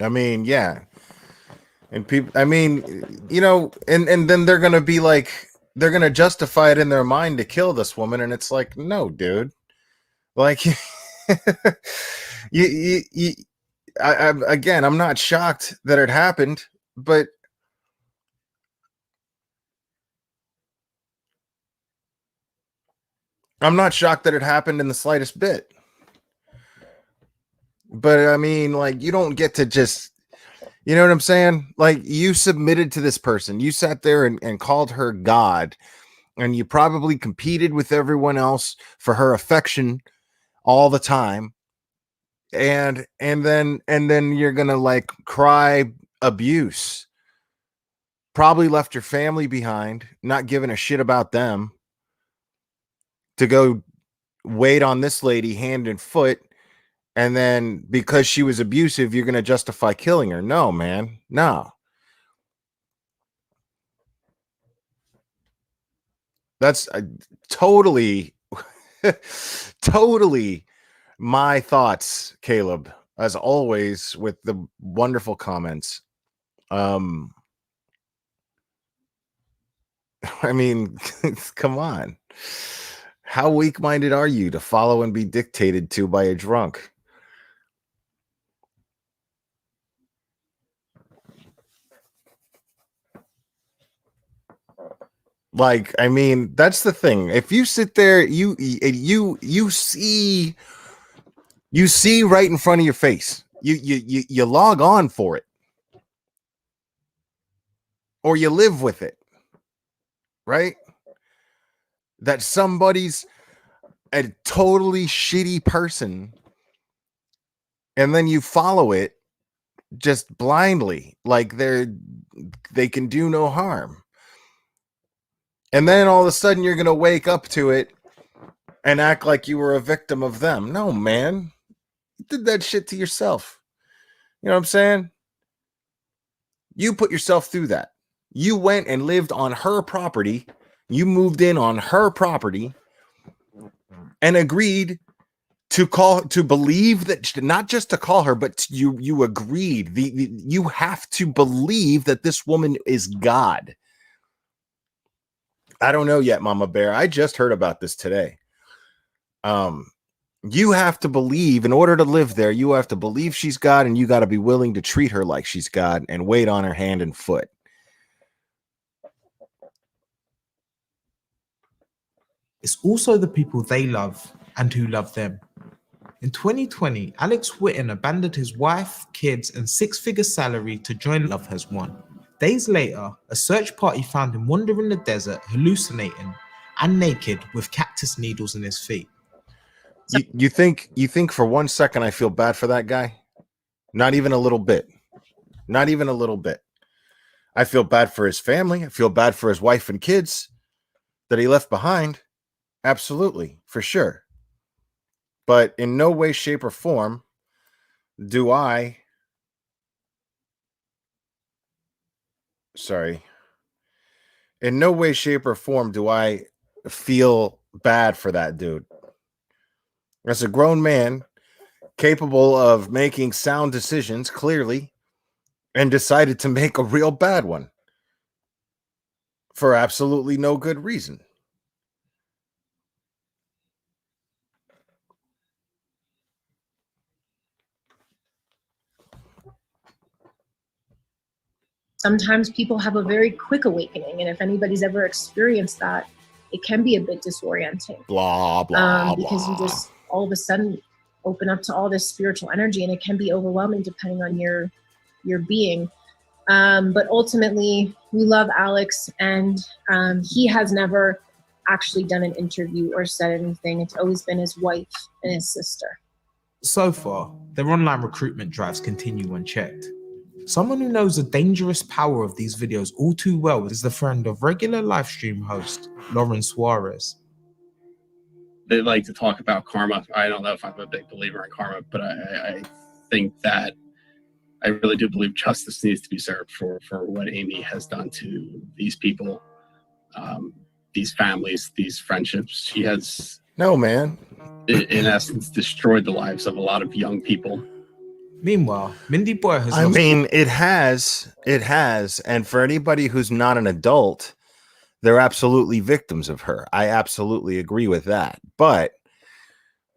I mean, yeah. And people, I mean, you know, and then they're going to be like, they're going to justify it in their mind to kill this woman. And it's like, no, dude. Like, again, I'm not shocked that it happened, but I'm not shocked that it happened in the slightest bit. But I mean, like, you don't get to just, you know what I'm saying? Like, you submitted to this person. You sat there and called her God, and you probably competed with everyone else for her affection all the time. And then you're gonna like cry abuse. Probably left your family behind, not giving a shit about them, to go wait on this lady hand and foot. And then because she was abusive, you're going to justify killing her. No, man. No. That's totally, totally My thoughts, Caleb, as always, with the wonderful comments. I mean, come on. How weak-minded are you to follow and be dictated to by a drunk? Like, I mean, that's the thing. If you sit there, you see right in front of your face. You log on for it, or you live with it, right? That somebody's a totally shitty person, and then you follow it just blindly, like they can do no harm. And then all of a sudden you're going to wake up to it and act like you were a victim of them. No, man. You did that shit to yourself. You know what I'm saying? You put yourself through that. You went and lived on her property. You moved in on her property and agreed to believe that, not just to call her, but you agreed. You have to believe that this woman is God. I don't know yet, Mama Bear. I just heard about this today. You have to believe, in order to live there, you have to believe she's God, and you got to be willing to treat her like she's God and wait on her hand and foot. It's also the people they love and who love them. In 2020, Alex Whitten abandoned his wife, kids, and six-figure salary to join Love Has Won. Days later, a search party found him wandering the desert, hallucinating and naked with cactus needles in his feet. You think for 1 second I feel bad for that guy? Not even a little bit. Not even a little bit. I feel bad for his family. I feel bad for his wife and kids that he left behind. Absolutely, for sure. But in no way, shape, or form do I... Sorry. In no way, shape, or form do I feel bad for that dude. As a grown man, capable of making sound decisions, clearly, and decided to make a real bad one for absolutely no good reason. Sometimes people have a very quick awakening, and if anybody's ever experienced that, it can be a bit disorienting. Blah, blah, because you just all of a sudden open up to all this spiritual energy, and it can be overwhelming depending on your being. But ultimately, we love Alex, and he has never actually done an interview or said anything. It's always been his wife and his sister. So far, their online recruitment drives continue unchecked. Someone who knows the dangerous power of these videos all too well is the friend of regular livestream host Lauren Suarez. They like to talk about karma. I don't know if I'm a big believer in karma, but I think that I really do believe justice needs to be served for what Amy has done to these people, these families, these friendships. She has, no, man, in essence, destroyed the lives of a lot of young people. Meanwhile, Mindy Boy has I mean, it has. And for anybody who's not an adult, they're absolutely victims of her. I absolutely agree with that. But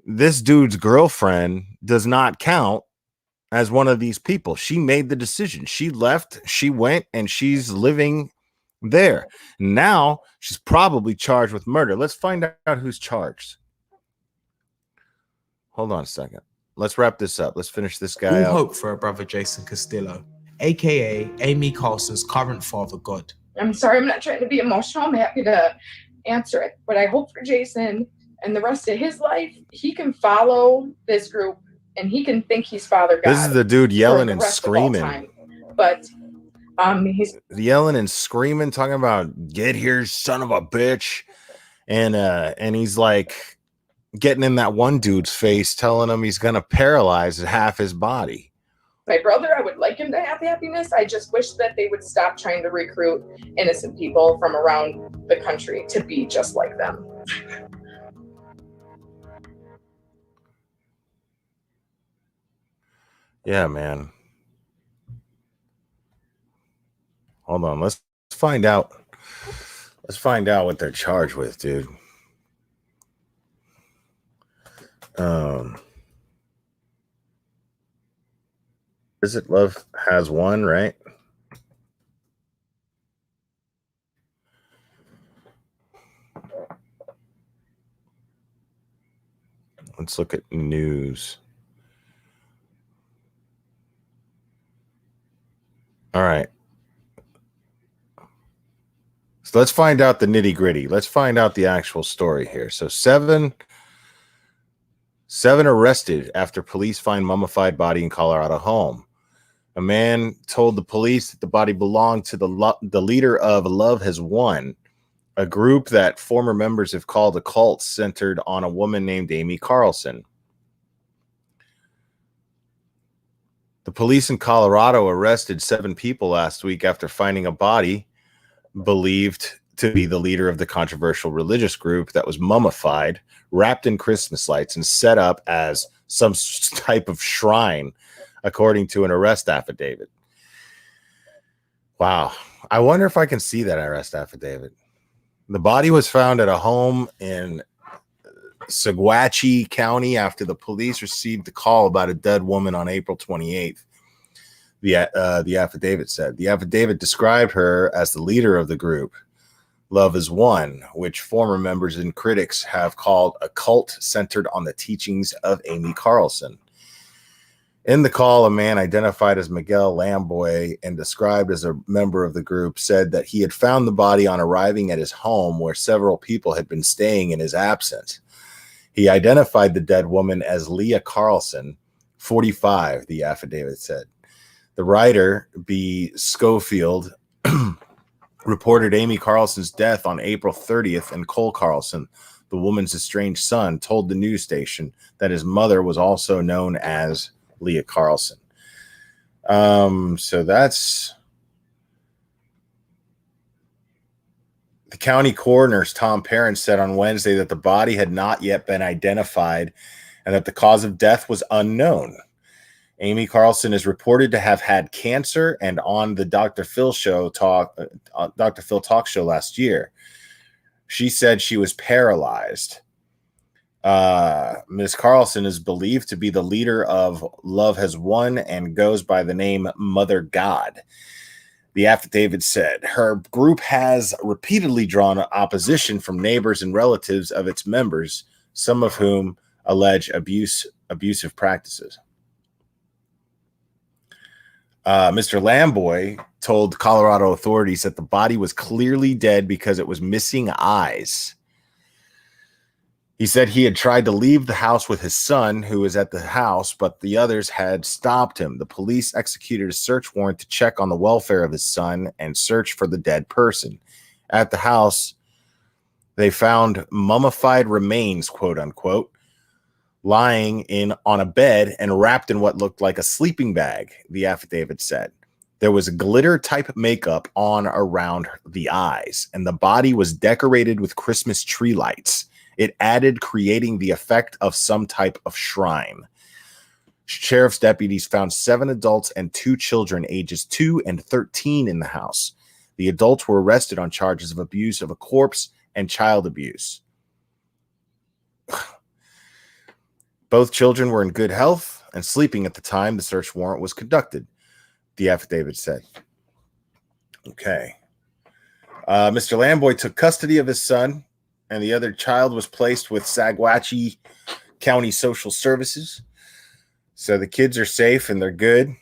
this dude's girlfriend does not count as one of these people. She made the decision. She left, she went, and she's living there. Now she's probably charged with murder. Let's find out who's charged. Hold on a second. Let's wrap this up. Let's finish this guy all up. hope for her brother Jason Castillo, aka Amy Carlson's current father God. I'm sorry, I'm not trying to be emotional. I'm happy to answer it. But I hope for Jason and the rest of his life, he can follow this group and he can think he's Father God. This is the dude yelling and screaming. But he's yelling and screaming, talking about "get here, son of a bitch," and he's like getting in that one dude's face, telling him he's gonna paralyze half his body. my brother. I would like him to have happiness. I just wish that they would stop trying to recruit innocent people from around the country to be just like them. Yeah, man. Hold on. Let's find out. Let's find out what they're charged with, dude. Visit Love Has One, right? Let's look at news. All right. So let's find out the nitty gritty. Let's find out the actual story here. So seven arrested after police find mummified body in Colorado home. A man told the police that the body belonged to the leader of Love Has Won, a group that former members have called a cult centered on a woman named Amy Carlson. The police in Colorado arrested 7 people last week after finding a body believed to be the leader of the controversial religious group that was mummified, wrapped in Christmas lights, and set up as some type of shrine, according to an arrest affidavit. Wow. I wonder if I can see that arrest affidavit. The body was found at a home in Saguache County after the police received a call about a dead woman on April 28th. The affidavit said. The affidavit described her as the leader of the group, Love Has Won, which former members and critics have called a cult centered on the teachings of Amy Carlson. In the call, a man identified as Miguel Lamboy and described as a member of the group said that he had found the body on arriving at his home where several people had been staying in his absence. He identified the dead woman as Leah Carlson, 45, the affidavit said. The writer, B. Schofield, reported Amy Carlson's death on April 30th, and Cole Carlson, the woman's estranged son, told the news station that his mother was also known as Leah Carlson. So that's the county coroner's Tom Perrin said on Wednesday that the body had not yet been identified and that the cause of death was unknown. Amy Carlson is reported to have had cancer, and on the Dr. Phil talk show last year, she said she was paralyzed. Ms. Carlson is believed to be the leader of Love Has Won and goes by the name Mother God. The affidavit said her group has repeatedly drawn opposition from neighbors and relatives of its members, some of whom allege abusive practices. Mr. Lamboy told Colorado authorities that the body was clearly dead because it was missing eyes. He said he had tried to leave the house with his son, who was at the house, but the others had stopped him. The police executed a search warrant to check on the welfare of his son and search for the dead person. At the house, they found mummified remains, quote unquote, lying on a bed and wrapped in what looked like a sleeping bag, the affidavit said. There was a glitter-type makeup on around the eyes, and the body was decorated with Christmas tree lights. It added, creating the effect of some type of shrine. Sheriff's deputies found 7 adults and 2 children, ages 2 and 13, in the house. The adults were arrested on charges of abuse of a corpse and child abuse. Both children were in good health and sleeping at the time the search warrant was conducted, the affidavit said. Okay. Mr. Lamboy took custody of his son, and the other child was placed with Saguache County Social Services. So the kids are safe and they're good.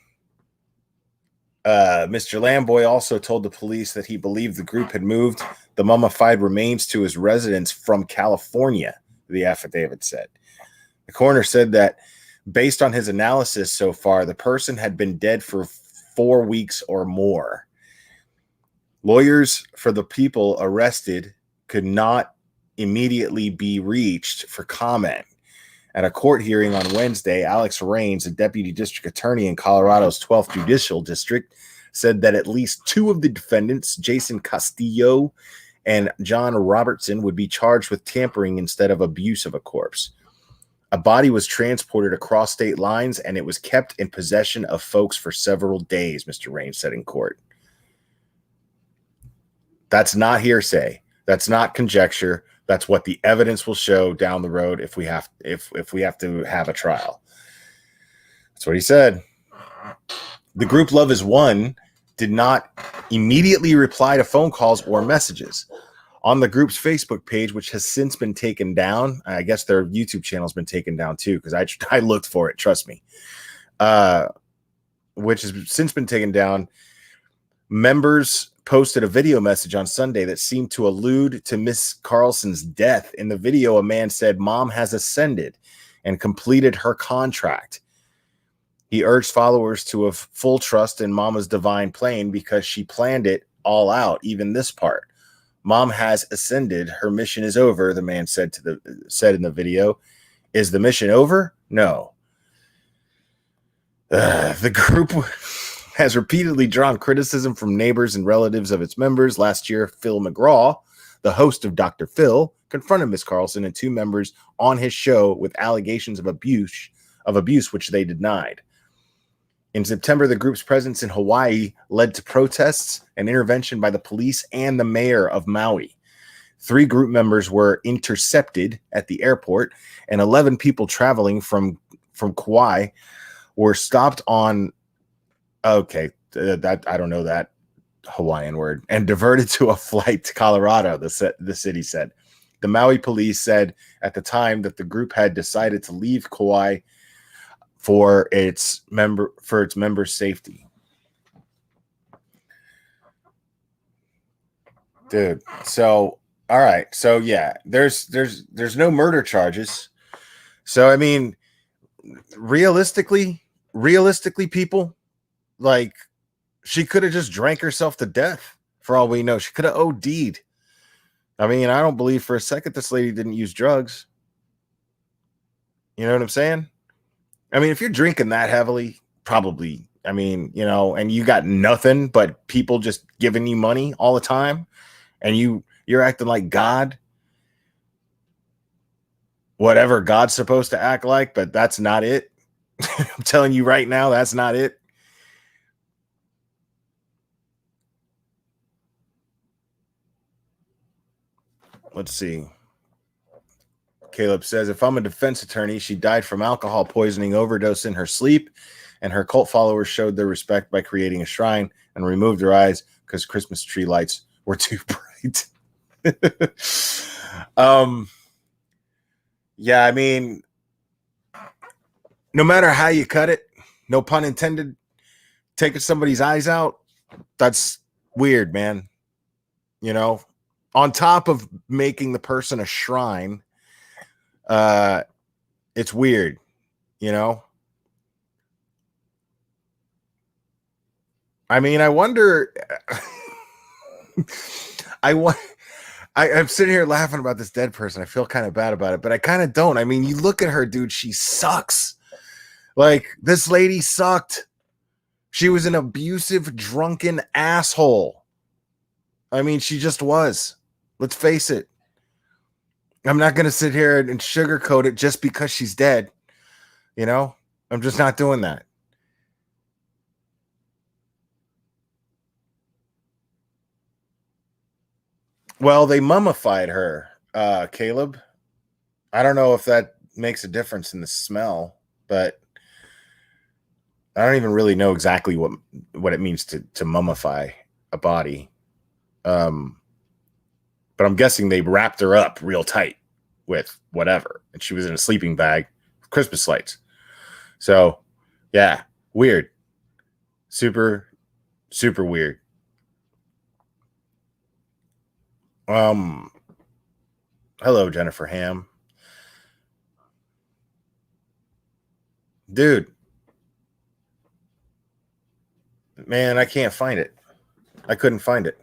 Mr. Lamboy also told the police that he believed the group had moved the mummified remains to his residence from California, the affidavit said. The coroner said that based on his analysis so far, the person had been dead for 4 weeks or more. Lawyers for the people arrested could not immediately be reached for comment. At a court hearing on Wednesday, Alex Raines, a deputy district attorney in Colorado's 12th Judicial District, said that at least 2 of the defendants, Jason Castillo and John Robertson, would be charged with tampering instead of abuse of a corpse. A body was transported across state lines, and it was kept in possession of folks for several days, Mr. Rain said in court. That's not hearsay. That's not conjecture. That's what the evidence will show down the road if we have to have a trial. That's what he said. The group Love is One did not immediately reply to phone calls or messages. On the group's Facebook page, which has since been taken down, I guess their YouTube channel has been taken down too, because I looked for it, trust me, which has since been taken down. Members posted a video message on Sunday that seemed to allude to Miss Carlson's death. In the video, a man said, "Mom has ascended and completed her contract." He urged followers to have full trust in Mama's divine plan because she planned it all out, even this part. Mom has ascended. Her mission is over, the man said in the video. Is the mission over? No. The group has repeatedly drawn criticism from neighbors and relatives of its members. Last year, Phil McGraw, the host of Dr. Phil, confronted Miss Carlson and two members on his show with allegations of abuse, which they denied. In September, the group's presence in Hawaii led to protests and intervention by the police and the mayor of Maui. 3 group members were intercepted at the airport, and 11 people traveling from Kauai were stopped on, that I don't know that Hawaiian word, and diverted to a flight to Colorado, the city said. The Maui police said at the time that the group had decided to leave Kauai for its members' safety. Dude, so all right, so yeah, there's no murder charges. So I mean, realistically, people, like, she could have just drank herself to death for all we know. She could have OD'd. I mean, I don't believe for a second this lady didn't use drugs. You know what I'm saying? I mean, if you're drinking that heavily, probably, I mean, you know, and you got nothing but people just giving you money all the time, and you're acting like God, whatever God's supposed to act like, but that's not it. I'm telling you right now, that's not it. Let's see. Caleb says, if I'm a defense attorney, she died from alcohol poisoning overdose in her sleep, and her cult followers showed their respect by creating a shrine and removed her eyes because Christmas tree lights were too bright. Yeah, I mean, no matter how you cut it, no pun intended, taking somebody's eyes out, that's weird, man. You know, on top of making the person a shrine, it's weird, you know. I mean, I wonder. I'm sitting here laughing about this dead person. I feel kind of bad about it, but I kind of don't. I mean, you look at her, dude. She sucks. Like, this lady sucked. She was an abusive, drunken asshole. I mean, she just was. Let's face it. I'm not going to sit here and sugarcoat it just because she's dead. You know, I'm just not doing that. Well, they mummified her, Caleb. I don't know if that makes a difference in the smell, but I don't even really know exactly what it means to mummify a body. But I'm guessing they wrapped her up real tight with whatever, and she was in a sleeping bag with Christmas lights. So, yeah, weird. Super, super weird. Hello, Jennifer Ham. Dude. Man, I can't find it. I couldn't find it.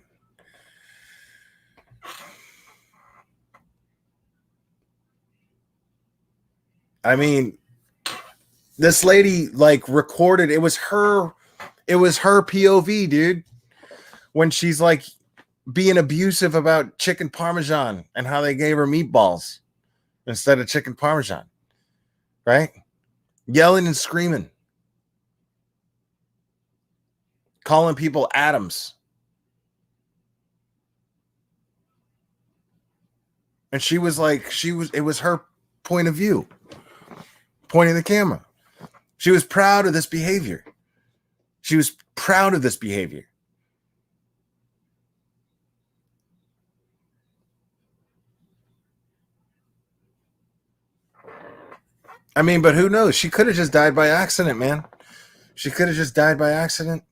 I mean, this lady like recorded, it was her POV, dude, when she's like being abusive about chicken parmesan and how they gave her meatballs instead of chicken parmesan. right? Yelling and screaming, calling people atoms. And she was like, it was her point of view, pointing the camera. She was proud of this behavior. She was proud of this behavior. I mean, but who knows? She could have just died by accident, man. She could have just died by accident.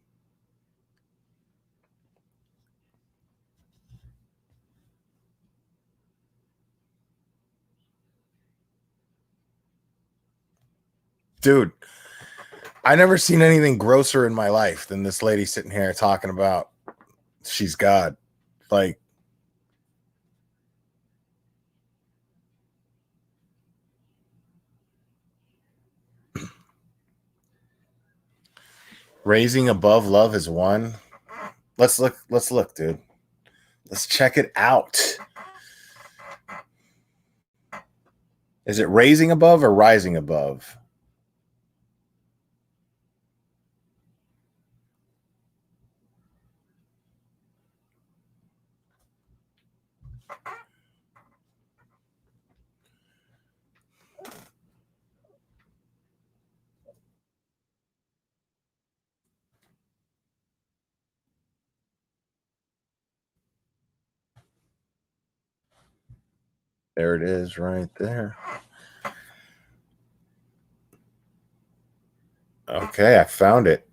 Dude, I never seen anything grosser in my life than this lady sitting here talking about she's God. Like, raising above love is one. Let's look, dude. Let's check it out. Is it raising above or rising above? There it is right there. Okay, I found it.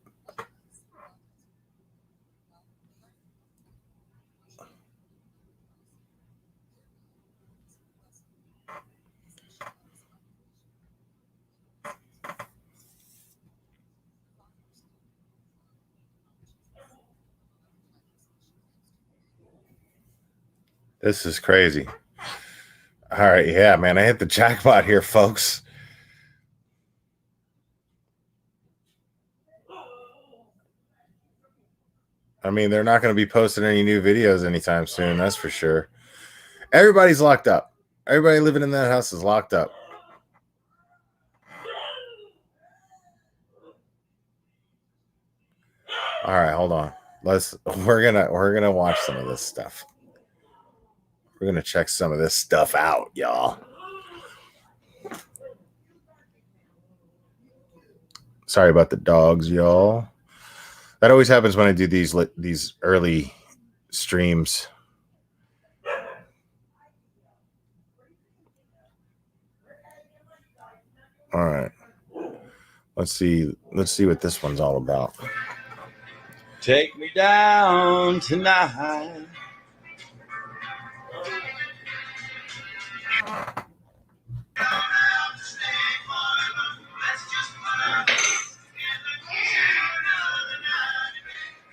This is crazy. All right, yeah, man, I hit the jackpot here, folks. I mean, they're not going to be posting any new videos anytime soon, that's for sure. Everybody's locked up. Everybody living in that house is locked up. All right, hold on. We're gonna watch some of this stuff. We're gonna check some of this stuff out, y'all. Sorry about the dogs, y'all. That always happens when I do these early streams. All right. Let's see what this one's all about. Take me down tonight.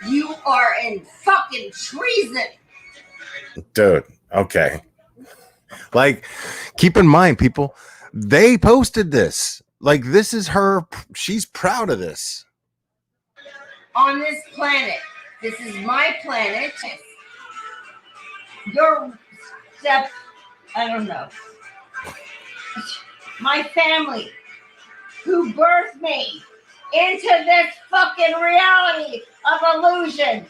You are in fucking treason. Dude, okay. Like, keep in mind, people, they posted this. Like, this is her. She's proud of this. On this planet. This is my planet. Your step, I don't know. My family who birthed me into this fucking reality of illusion.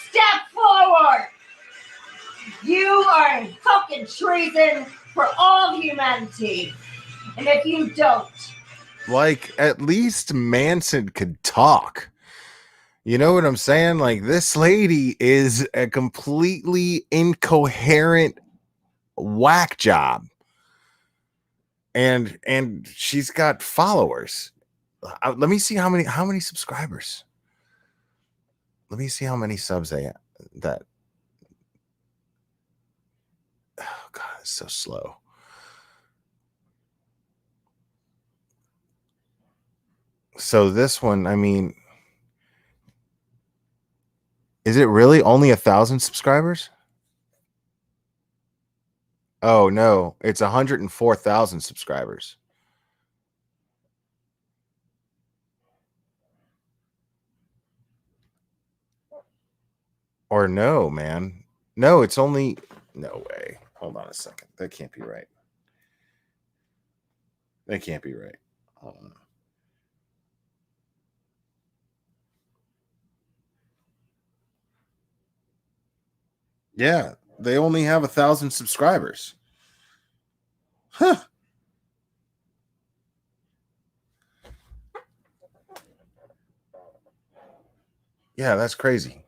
Step forward. You are in fucking treason for all of humanity. And if you don't, Like, at least Manson could talk. You know what I'm saying? Like, this lady is a completely incoherent whack job. And she's got followers. Let me see how many subscribers. Let me see how many subs that. Oh God, it's so slow. So this one, I mean, is it really only 1,000 subscribers? Oh no, it's 104,000 subscribers. Or no, man. No, it's only, no way. Hold on a second. That can't be right. That can't be right. Yeah, they only have 1,000 subscribers. Huh. Yeah, that's crazy.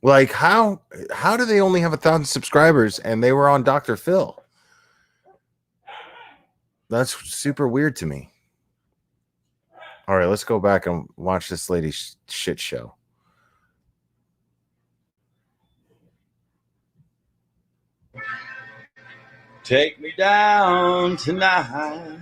Like how do they only have 1,000 subscribers and they were on Dr. Phil? That's super weird to me. All right, let's go back and watch this lady's shit show. Take me down tonight.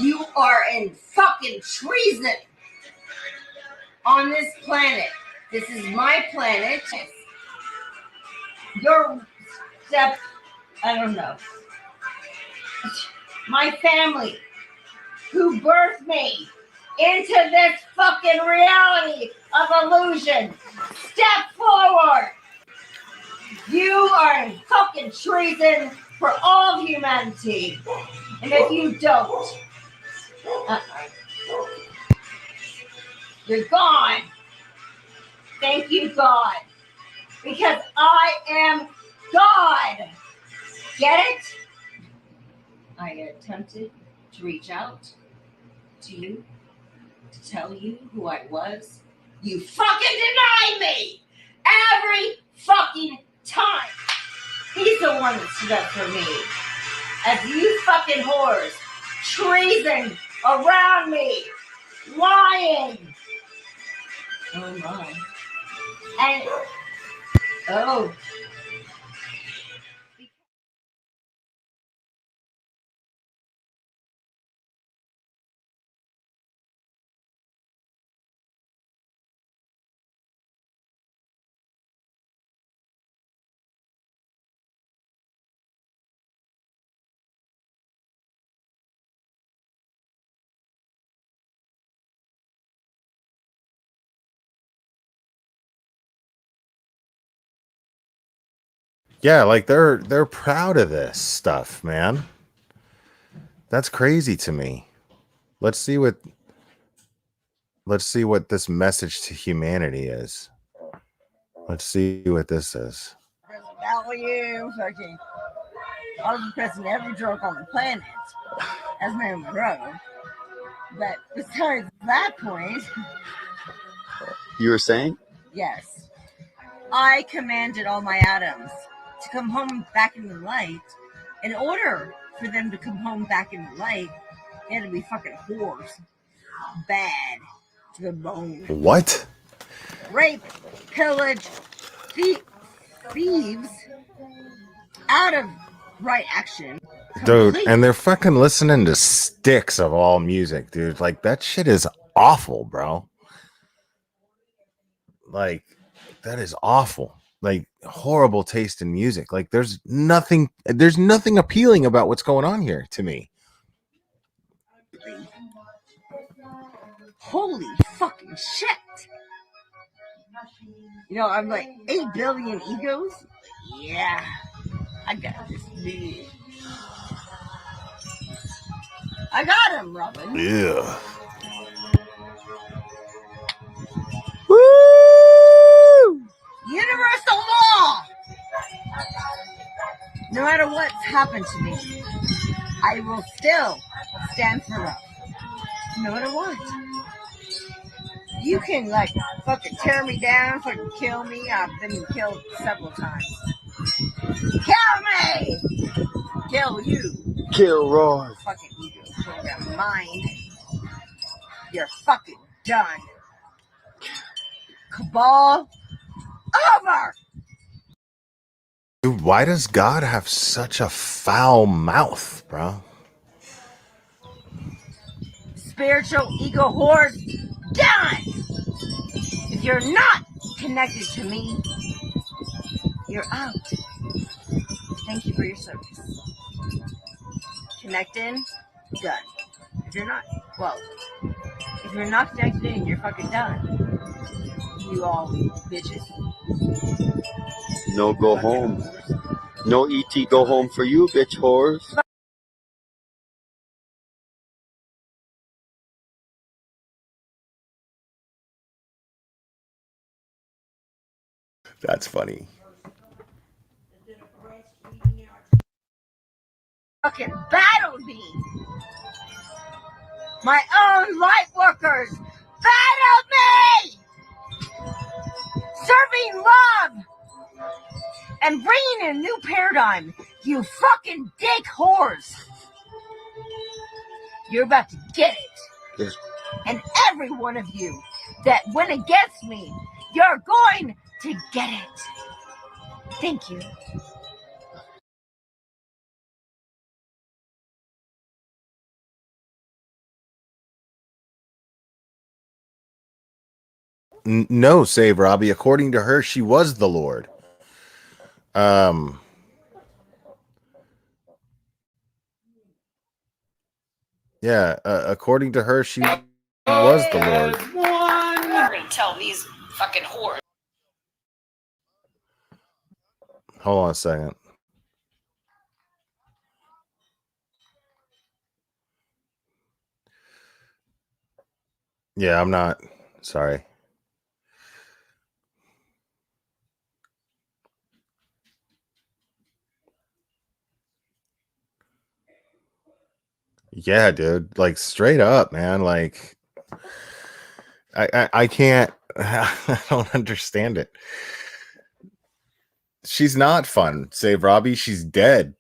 You are in fucking treason on this planet. This is my planet. Your step, I don't know. My family who birthed me into this fucking reality of illusion. Step forward. You are in fucking treason for all of humanity. And if you don't, you're gone. Thank you, God. Because I am God. Get it? I attempted to reach out to you, to tell you who I was. You fucking denied me every fucking time. He's the one that stood up for me. As you fucking whores, treason around me, lying. Oh my. And, oh. Yeah, like they're proud of this stuff, man. That's crazy to me. Let's see what this message to humanity is. Let's see what this is. Value, fucking. I was pressing every drug on the planet as my own drug. But besides that point, You were saying? yes, I commanded all my atoms to come home back in the light. In order for them to come home back in the light, they had to be fucking whores. Bad to the bone. What? Rape, pillage, thieves, out of right action. Dude, and they're fucking listening to Styx of all music, dude. Like that shit is awful, bro. Like that is awful. Like horrible taste in music. Like there's nothing appealing about what's going on here to me. Holy fucking shit. You know, I'm like 8 billion egos. Yeah, I got this dude. I got him, Robin. Yeah. Woo! Universal law. No matter what's happened to me, I will still stand for love. No matter what. You can like fucking tear me down, fucking kill me. I've been killed several times. Kill me! Kill you. Kill Roy. Fucking ego program mind. You're fucking done. Cabal over! Dude, why does God have such a foul mouth, bro? Spiritual ego whores, done! If you're not connected to me, you're out. Thank you for your service. Connect in, done. If you're not, well, if you're not connected in, you're fucking done. You all bitches. No go home. No ET go home for you, bitch whores. That's funny. Fucking battled me. My own light workers battled me. Serving love and bringing in a new paradigm. You fucking dick whores. You're about to get it. And every one of you that went against me, you're going to get it. Thank you. No, save Robbie. According to her, she was the Lord. Yeah, according to her, she was the Lord. Tell these fucking whores. Hold on a second. Yeah, I'm not. Sorry. Yeah, dude. Like straight up, man. Like I can't I don't understand it. She's not fun, save Robbie. She's dead.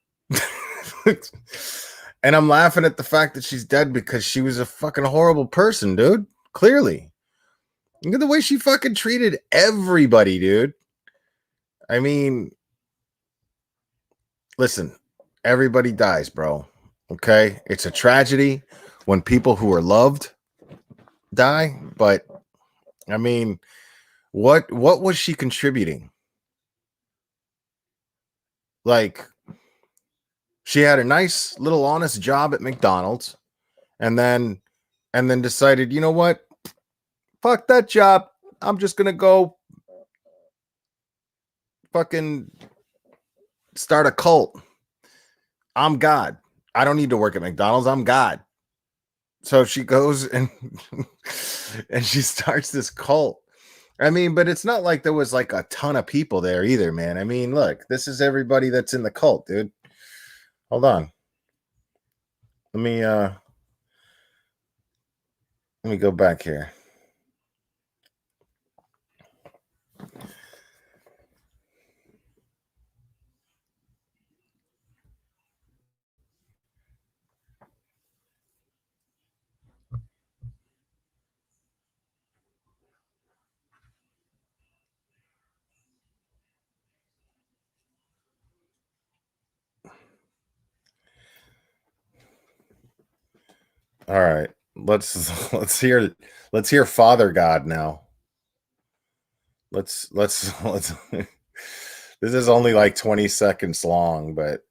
And I'm laughing at the fact that she's dead because she was a fucking horrible person, dude. Clearly. Look at the way she fucking treated everybody, dude. I mean, listen, everybody dies, bro. Okay? It's a tragedy when people who are loved die, but I mean, what was she contributing? Like, she had a nice little honest job at McDonald's and then decided, you know what? Fuck that job. I'm just gonna go fucking start a cult. I'm God. I don't need to work at McDonald's. I'm God. So she goes and and she starts this cult. I mean, but it's not like there was like a ton of people there either, man. I mean, look, this is everybody that's in the cult, dude. Hold on. Let me go back here. All right. Let's hear Father God now. Let's this is only like 20 seconds long, but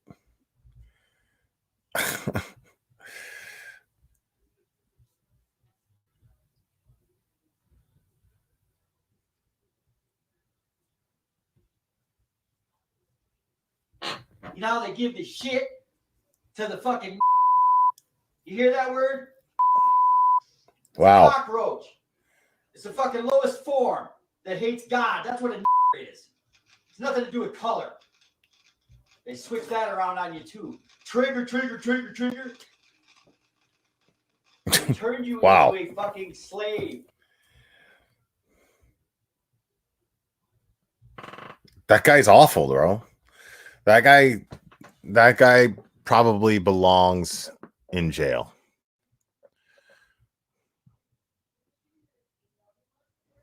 You know how they give the shit to the fucking. You hear that word? It's wow. a cockroach. It's the fucking lowest form that hates God. That's what a is. It's nothing to do with color. They switch that around on you too. Trigger. They turned you Wow. into a fucking slave. That guy's awful, bro. That guy probably belongs in jail.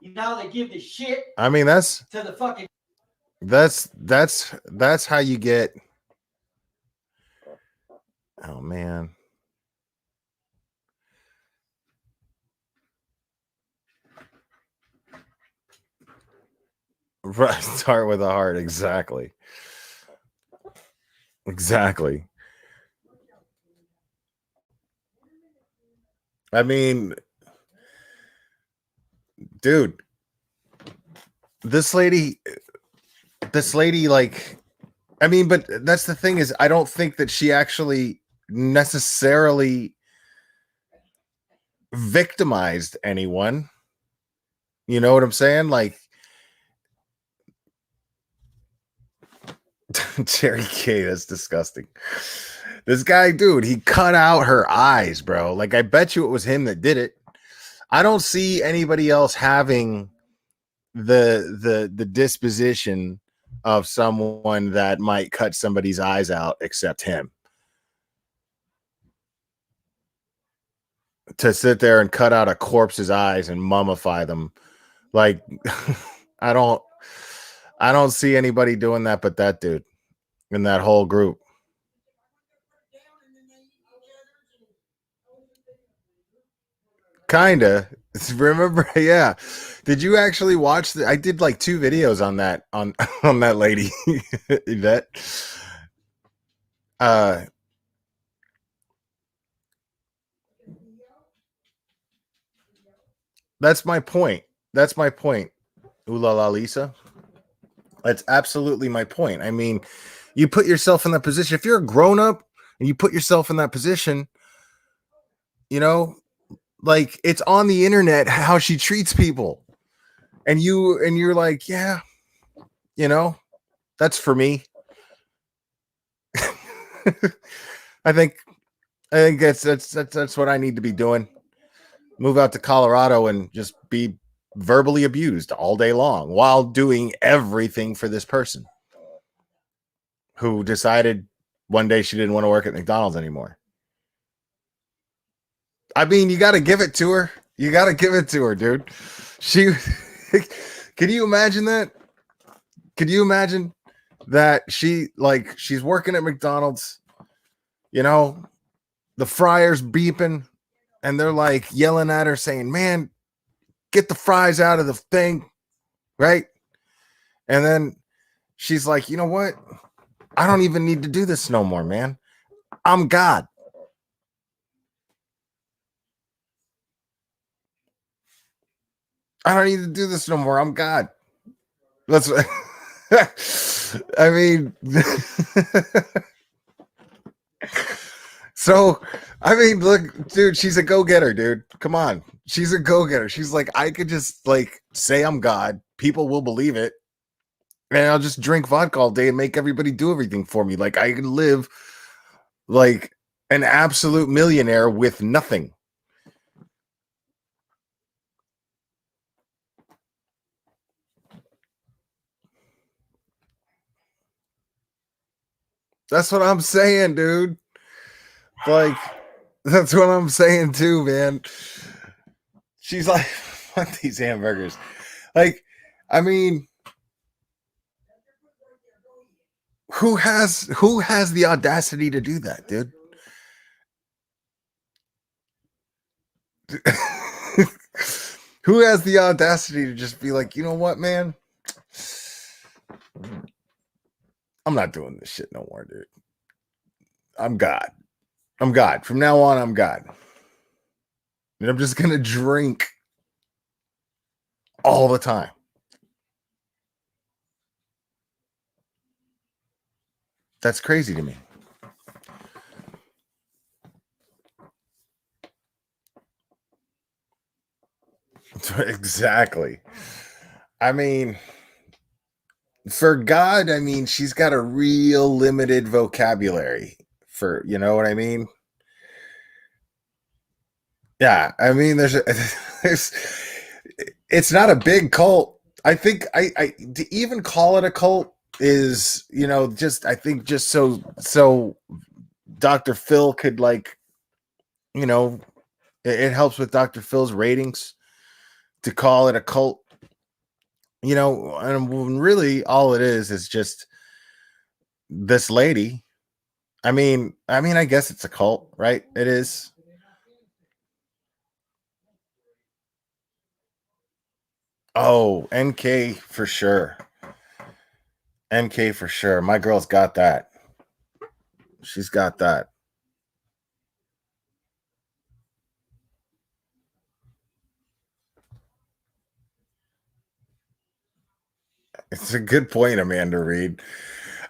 You know how they give the shit. I mean, that's to the fucking. That's how you get. Oh man. Right, start with a heart, exactly. Exactly. I mean, dude, this lady, like, I mean, but that's the thing is, I don't think that she actually necessarily victimized anyone. You know what I'm saying? Like, Cherry K, that's disgusting. This guy, dude, he cut out her eyes, bro. Like, I bet you it was him that did it. I don't see anybody else having the disposition of someone that might cut somebody's eyes out except him. To sit there and cut out a corpse's eyes and mummify them, like, I don't see anybody doing that but that dude in that whole group. Kinda. Remember, yeah. Did you actually watch I did like 2 videos on that on that lady. That that's my point. That's my point. Ooh la la Lisa. That's absolutely my point. I mean, you put yourself in that position. If you're a grown up and you put yourself in that position, you know, like, it's on the internet how she treats people. And you're like, yeah, you know, that's for me. I think that's what I need to be doing. Move out to Colorado and just be verbally abused all day long while doing everything for this person who decided one day she didn't want to work at McDonald's anymore. I mean, you got to give it to her. You got to give it to her, dude. She can you imagine that? Could you imagine that she's working at McDonald's, you know, the fryer's beeping and they're like yelling at her saying, "Man, get the fries out of the thing," right? And then she's like, "You know what? I don't even need to do this no more, man. I'm God." I don't need to do this no more. I'm God. That's what I mean. So, I mean, look, dude, she's a go-getter, dude. Come on. She's a go-getter. She's like, I could just like say I'm God. People will believe it. And I'll just drink vodka all day and make everybody do everything for me. Like, I can live like an absolute millionaire with nothing. That's what I'm saying, dude. Like, that's what I'm saying too, man. She's like, fuck these hamburgers. Like, I mean, who has the audacity to do that, dude? Who has the audacity to just be like, you know what, man? I'm not doing this shit no more, dude. I'm God. I'm God. From now on, I'm God. And I'm just going to drink all the time. That's crazy to me. Exactly. I mean, for God, I mean, she's got a real limited vocabulary for, you know what I mean? Yeah, I mean, there's it's not a big cult. I think I to even call it a cult is, you know, just I think just so Dr. Phil could, like, you know, it helps with Dr. Phil's ratings to call it a cult. You know, and when really all it is just this lady. I mean, I guess it's a cult, right? It is. Oh, NK for sure. NK for sure. My girl's got that. She's got that. It's a good point, Amanda Reed.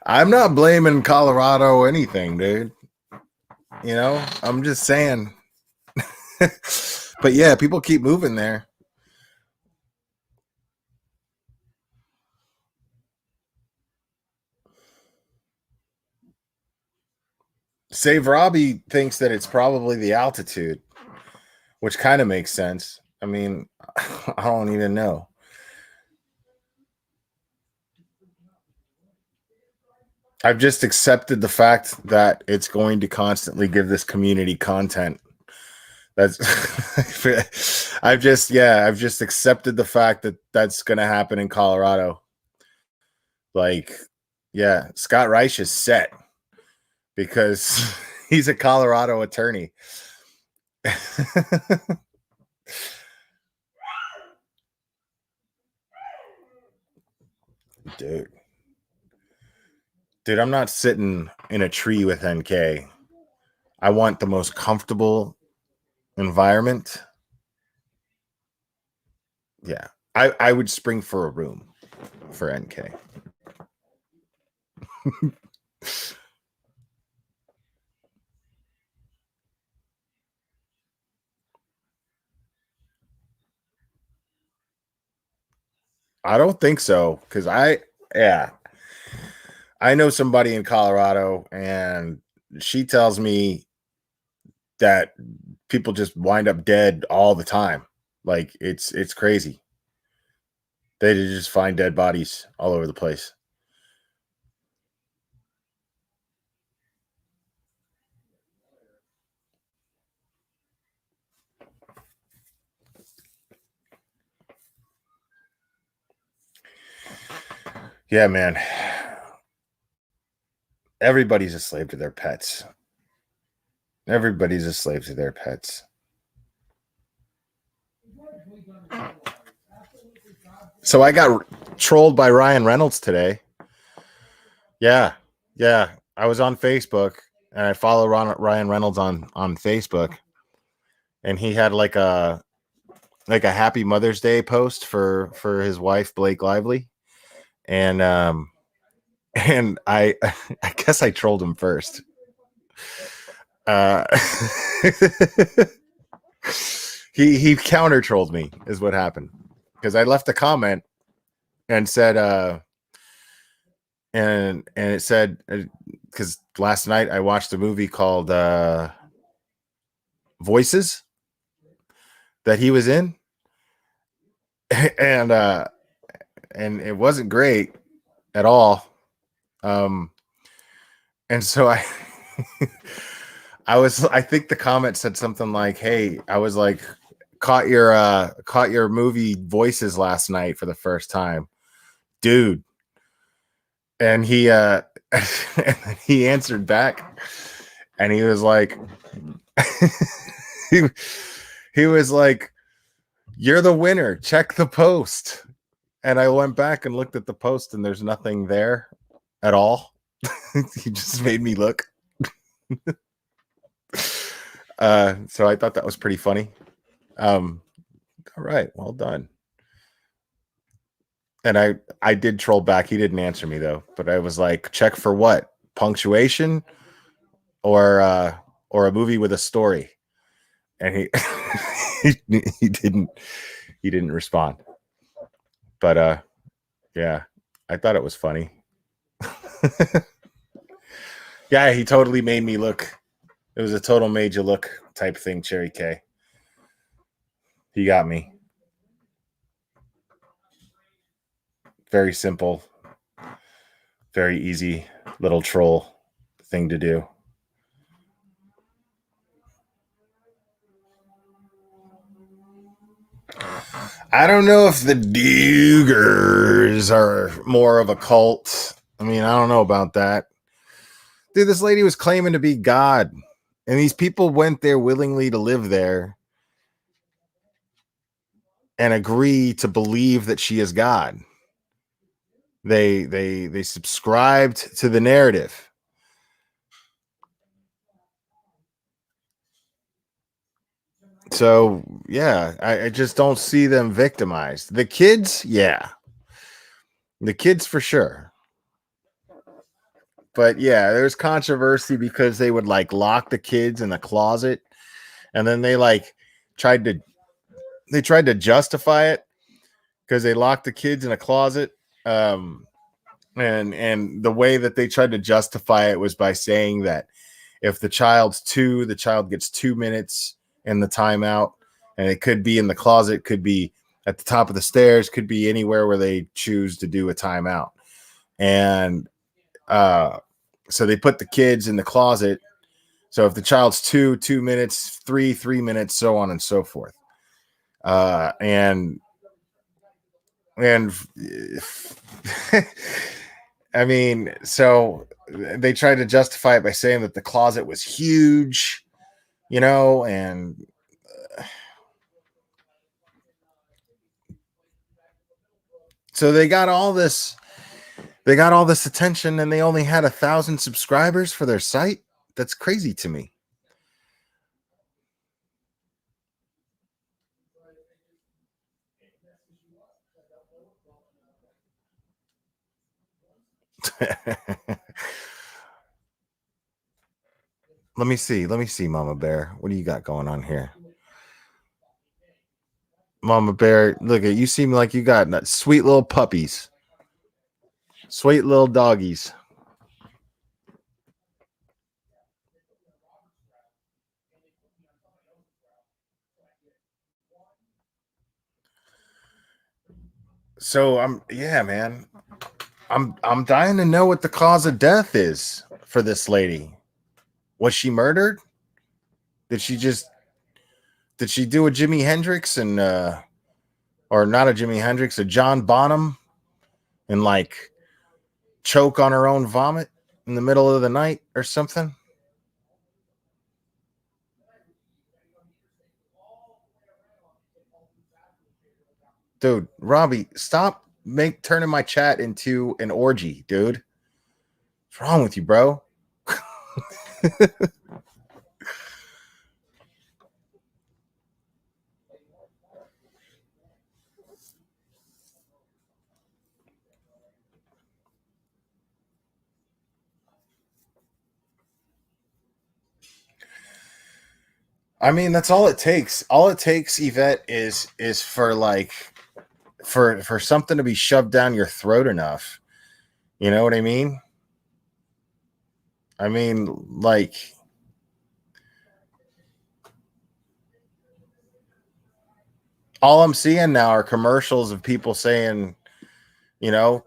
I'm not blaming Colorado or anything, dude. You know, I'm just saying. But yeah, people keep moving there. Save Robbie thinks that it's probably the altitude, which kind of makes sense. I mean, I don't even know. I've just accepted the fact that it's going to constantly give this community content. That's I've just accepted the fact that that's going to happen in Colorado. Like, yeah, Scott Reich is set because he's a Colorado attorney. Dude, I'm not sitting in a tree with NK. I want the most comfortable environment. Yeah, I would spring for a room for NK. I don't think so, because I know somebody in Colorado, and she tells me that people just wind up dead all the time. Like it's crazy. They just find dead bodies all over the place. Yeah, man. Everybody's a slave to their pets. Everybody's a slave to their pets. So I got trolled by Ryan Reynolds today. Yeah. I was on Facebook, and I follow Ryan Reynolds on Facebook, and he had like a Happy Mother's Day post for his wife Blake Lively, and I guess I trolled him first. He counter trolled me is what happened, because I left a comment and said and it said, because last night I watched a movie called Voices that he was in, and it wasn't great at all. And so I think the comment said something like, "Hey, I was like, caught your movie Voices last night for the first time, dude." And he and he answered back, and he was like, he was like, "You're the winner. Check the post." And I went back and looked at the post, and there's nothing there at all. He just made me look. So I thought that was pretty funny. All right, well done. And I did troll back. He didn't answer me though, but I was like, check for what? Punctuation or a movie with a story? And he didn't respond. But yeah, I thought it was funny. Yeah, he totally made me look. It was a total made you look type thing, Cherry K. He got me. Very simple, very easy little troll thing to do. I don't know if the Dugars are more of a cult. I mean, I don't know about that. Dude, this lady was claiming to be God, and these people went there willingly to live there and agree to believe that she is God. They subscribed to the narrative. So yeah, I just don't see them victimized. The kids, yeah. The kids for sure. But yeah, there's controversy because they would like lock the kids in the closet, and then they like tried to justify it because they locked the kids in a closet. And the way that they tried to justify it was by saying that if the child's 2, the child gets 2 minutes in the timeout, and it could be in the closet, could be at the top of the stairs, could be anywhere where they choose to do a timeout. And so they put the kids in the closet. So if the child's 2 minutes, 3 minutes, so on and so forth. And I mean, so they tried to justify it by saying that the closet was huge, and so they got all this attention, and they only had 1,000 subscribers for their site. That's crazy to me. Let me see, Mama Bear. What do you got going on here? Mama Bear, look at you, seem like you got sweet little puppies. Sweet little doggies. So man. I'm dying to know what the cause of death is for this lady. Was she murdered? Did she do a Jimi Hendrix and or not a Jimi Hendrix, a John Bonham, and like choke on her own vomit in the middle of the night or something? Dude, Robbie, stop turning my chat into an orgy, dude. What's wrong with you, bro? I mean, that's all it takes. All it takes, Yvette, is for like for something to be shoved down your throat enough. You know what I mean? I mean, like, all I'm seeing now are commercials of people saying,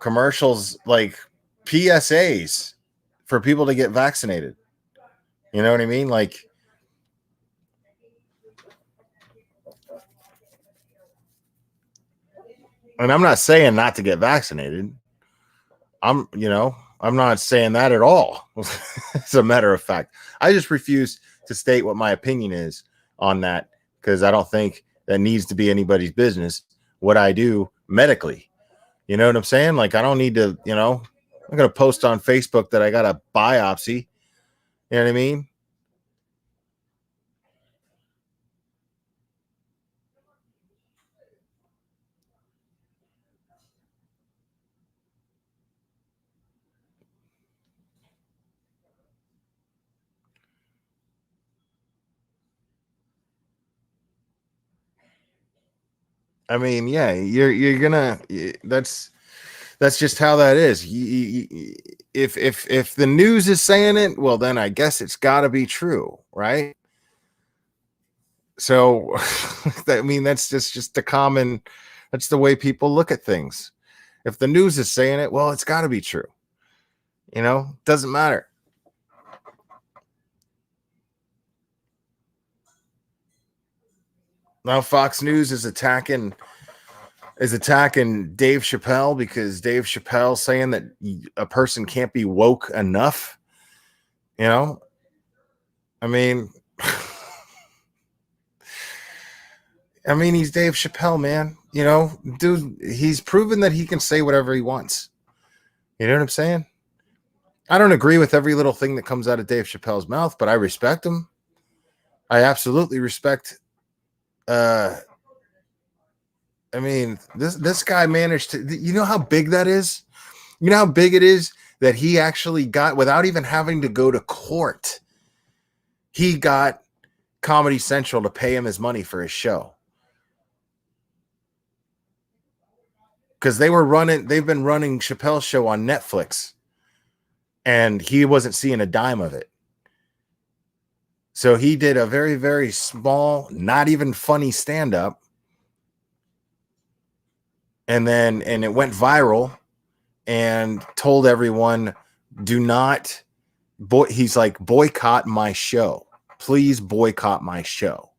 commercials like PSAs for people to get vaccinated. You know what I mean? Like, and I'm not saying not to get vaccinated. I'm not saying that at all. As a matter of fact, I just refuse to state what my opinion is on that because I don't think that needs to be anybody's business what I do medically. You know what I'm saying? Like, I don't need to, I'm going to post on Facebook that I got a biopsy. You know what I mean? I mean, yeah, you're gonna. That's just how that is. If the news is saying it, well, then I guess it's got to be true, right? So, I mean, that's just the common. That's the way people look at things. If the news is saying it, well, it's got to be true. Doesn't matter. Now Fox News is attacking Dave Chappelle because Dave Chappelle saying that a person can't be woke enough. I mean, he's Dave Chappelle, man. Dude, he's proven that he can say whatever he wants. You know what I'm saying? I don't agree with every little thing that comes out of Dave Chappelle's mouth, but I respect him. I absolutely respect I mean, this guy managed to, you know how big that is? You know how big it is that he actually got, without even having to go to court, he got Comedy Central to pay him his money for his show. Because they've been running Chappelle's show on Netflix, and he wasn't seeing a dime of it. So he did a very, very small, not even funny stand-up. And it went viral and told everyone, do not, he's like, boycott my show. Please boycott my show.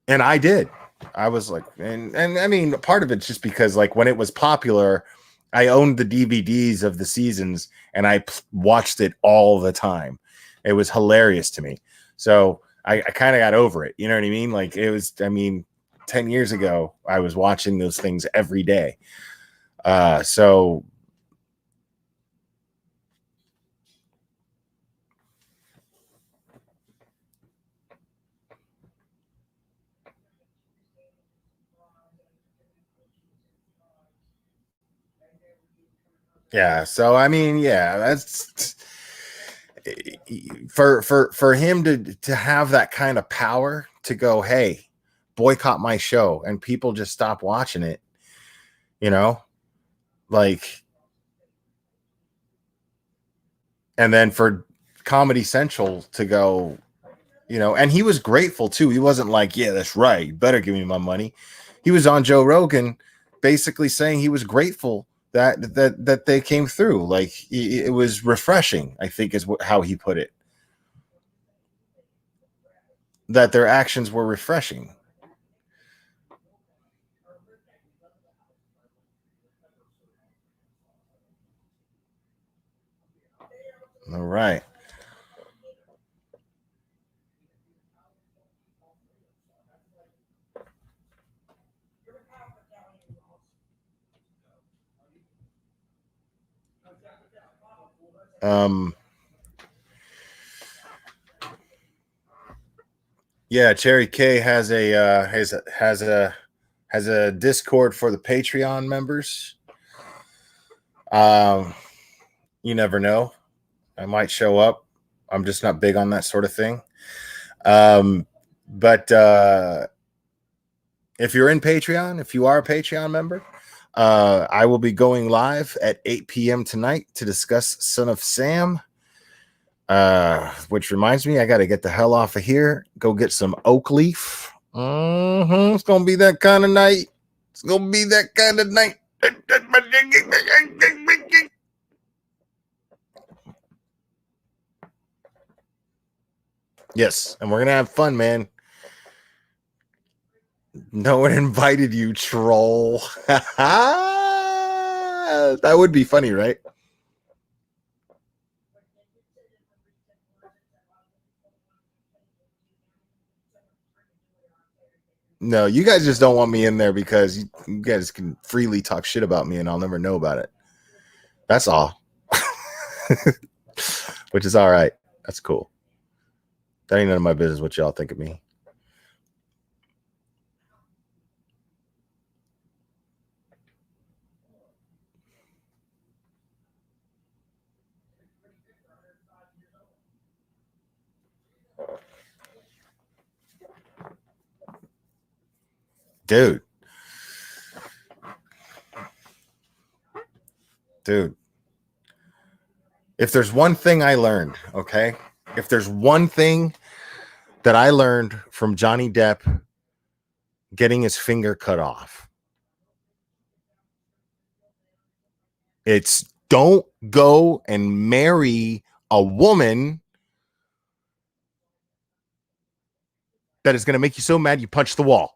And I did. I was like, and I mean, part of it's just because like when it was popular, I owned the DVDs of the seasons and I watched it all the time. It was hilarious to me. So I kind of got over it. You know what I mean? Like it was, I mean, 10 years ago, I was watching those things every day. So yeah. So, I mean, yeah, that's for him to have that kind of power to go, hey, boycott my show, and people just stop watching it, you know, like, and then for Comedy Central to go, you know, and he was grateful too. He wasn't like, yeah, that's right, you better give me my money. He was on Joe Rogan basically saying he was grateful that they came through. Like it was refreshing, I think is how he put it, that their actions were refreshing. All right. Yeah, Cherry K has a Discord for the Patreon members. You never know, I might show up. I'm just not big on that sort of thing. But if you're in Patreon, if you are a Patreon member, I will be going live at 8 p.m. tonight to discuss Son of Sam. Which reminds me, I got to get the hell off of here. Go get some oak leaf. It's gonna be that kind of night. It's gonna be that kind of night. Yes, and we're gonna have fun, man. No one invited you, troll. That would be funny, right? No, you guys just don't want me in there because you guys can freely talk shit about me and I'll never know about it. That's all. Which is all right. That's cool. That ain't none of my business what y'all think of me. Dude. If there's one thing I learned, okay? If there's one thing that I learned from Johnny Depp getting his finger cut off, it's don't go and marry a woman that is going to make you so mad you punch the wall.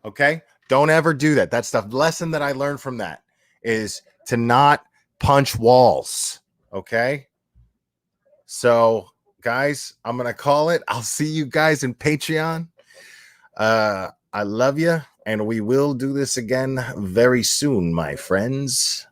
Okay? Don't ever do that. That's the lesson that I learned from that, is to not punch walls. Okay? So, guys, I'm going to call it. I'll see you guys in Patreon. I love you, and we will do this again very soon, my friends.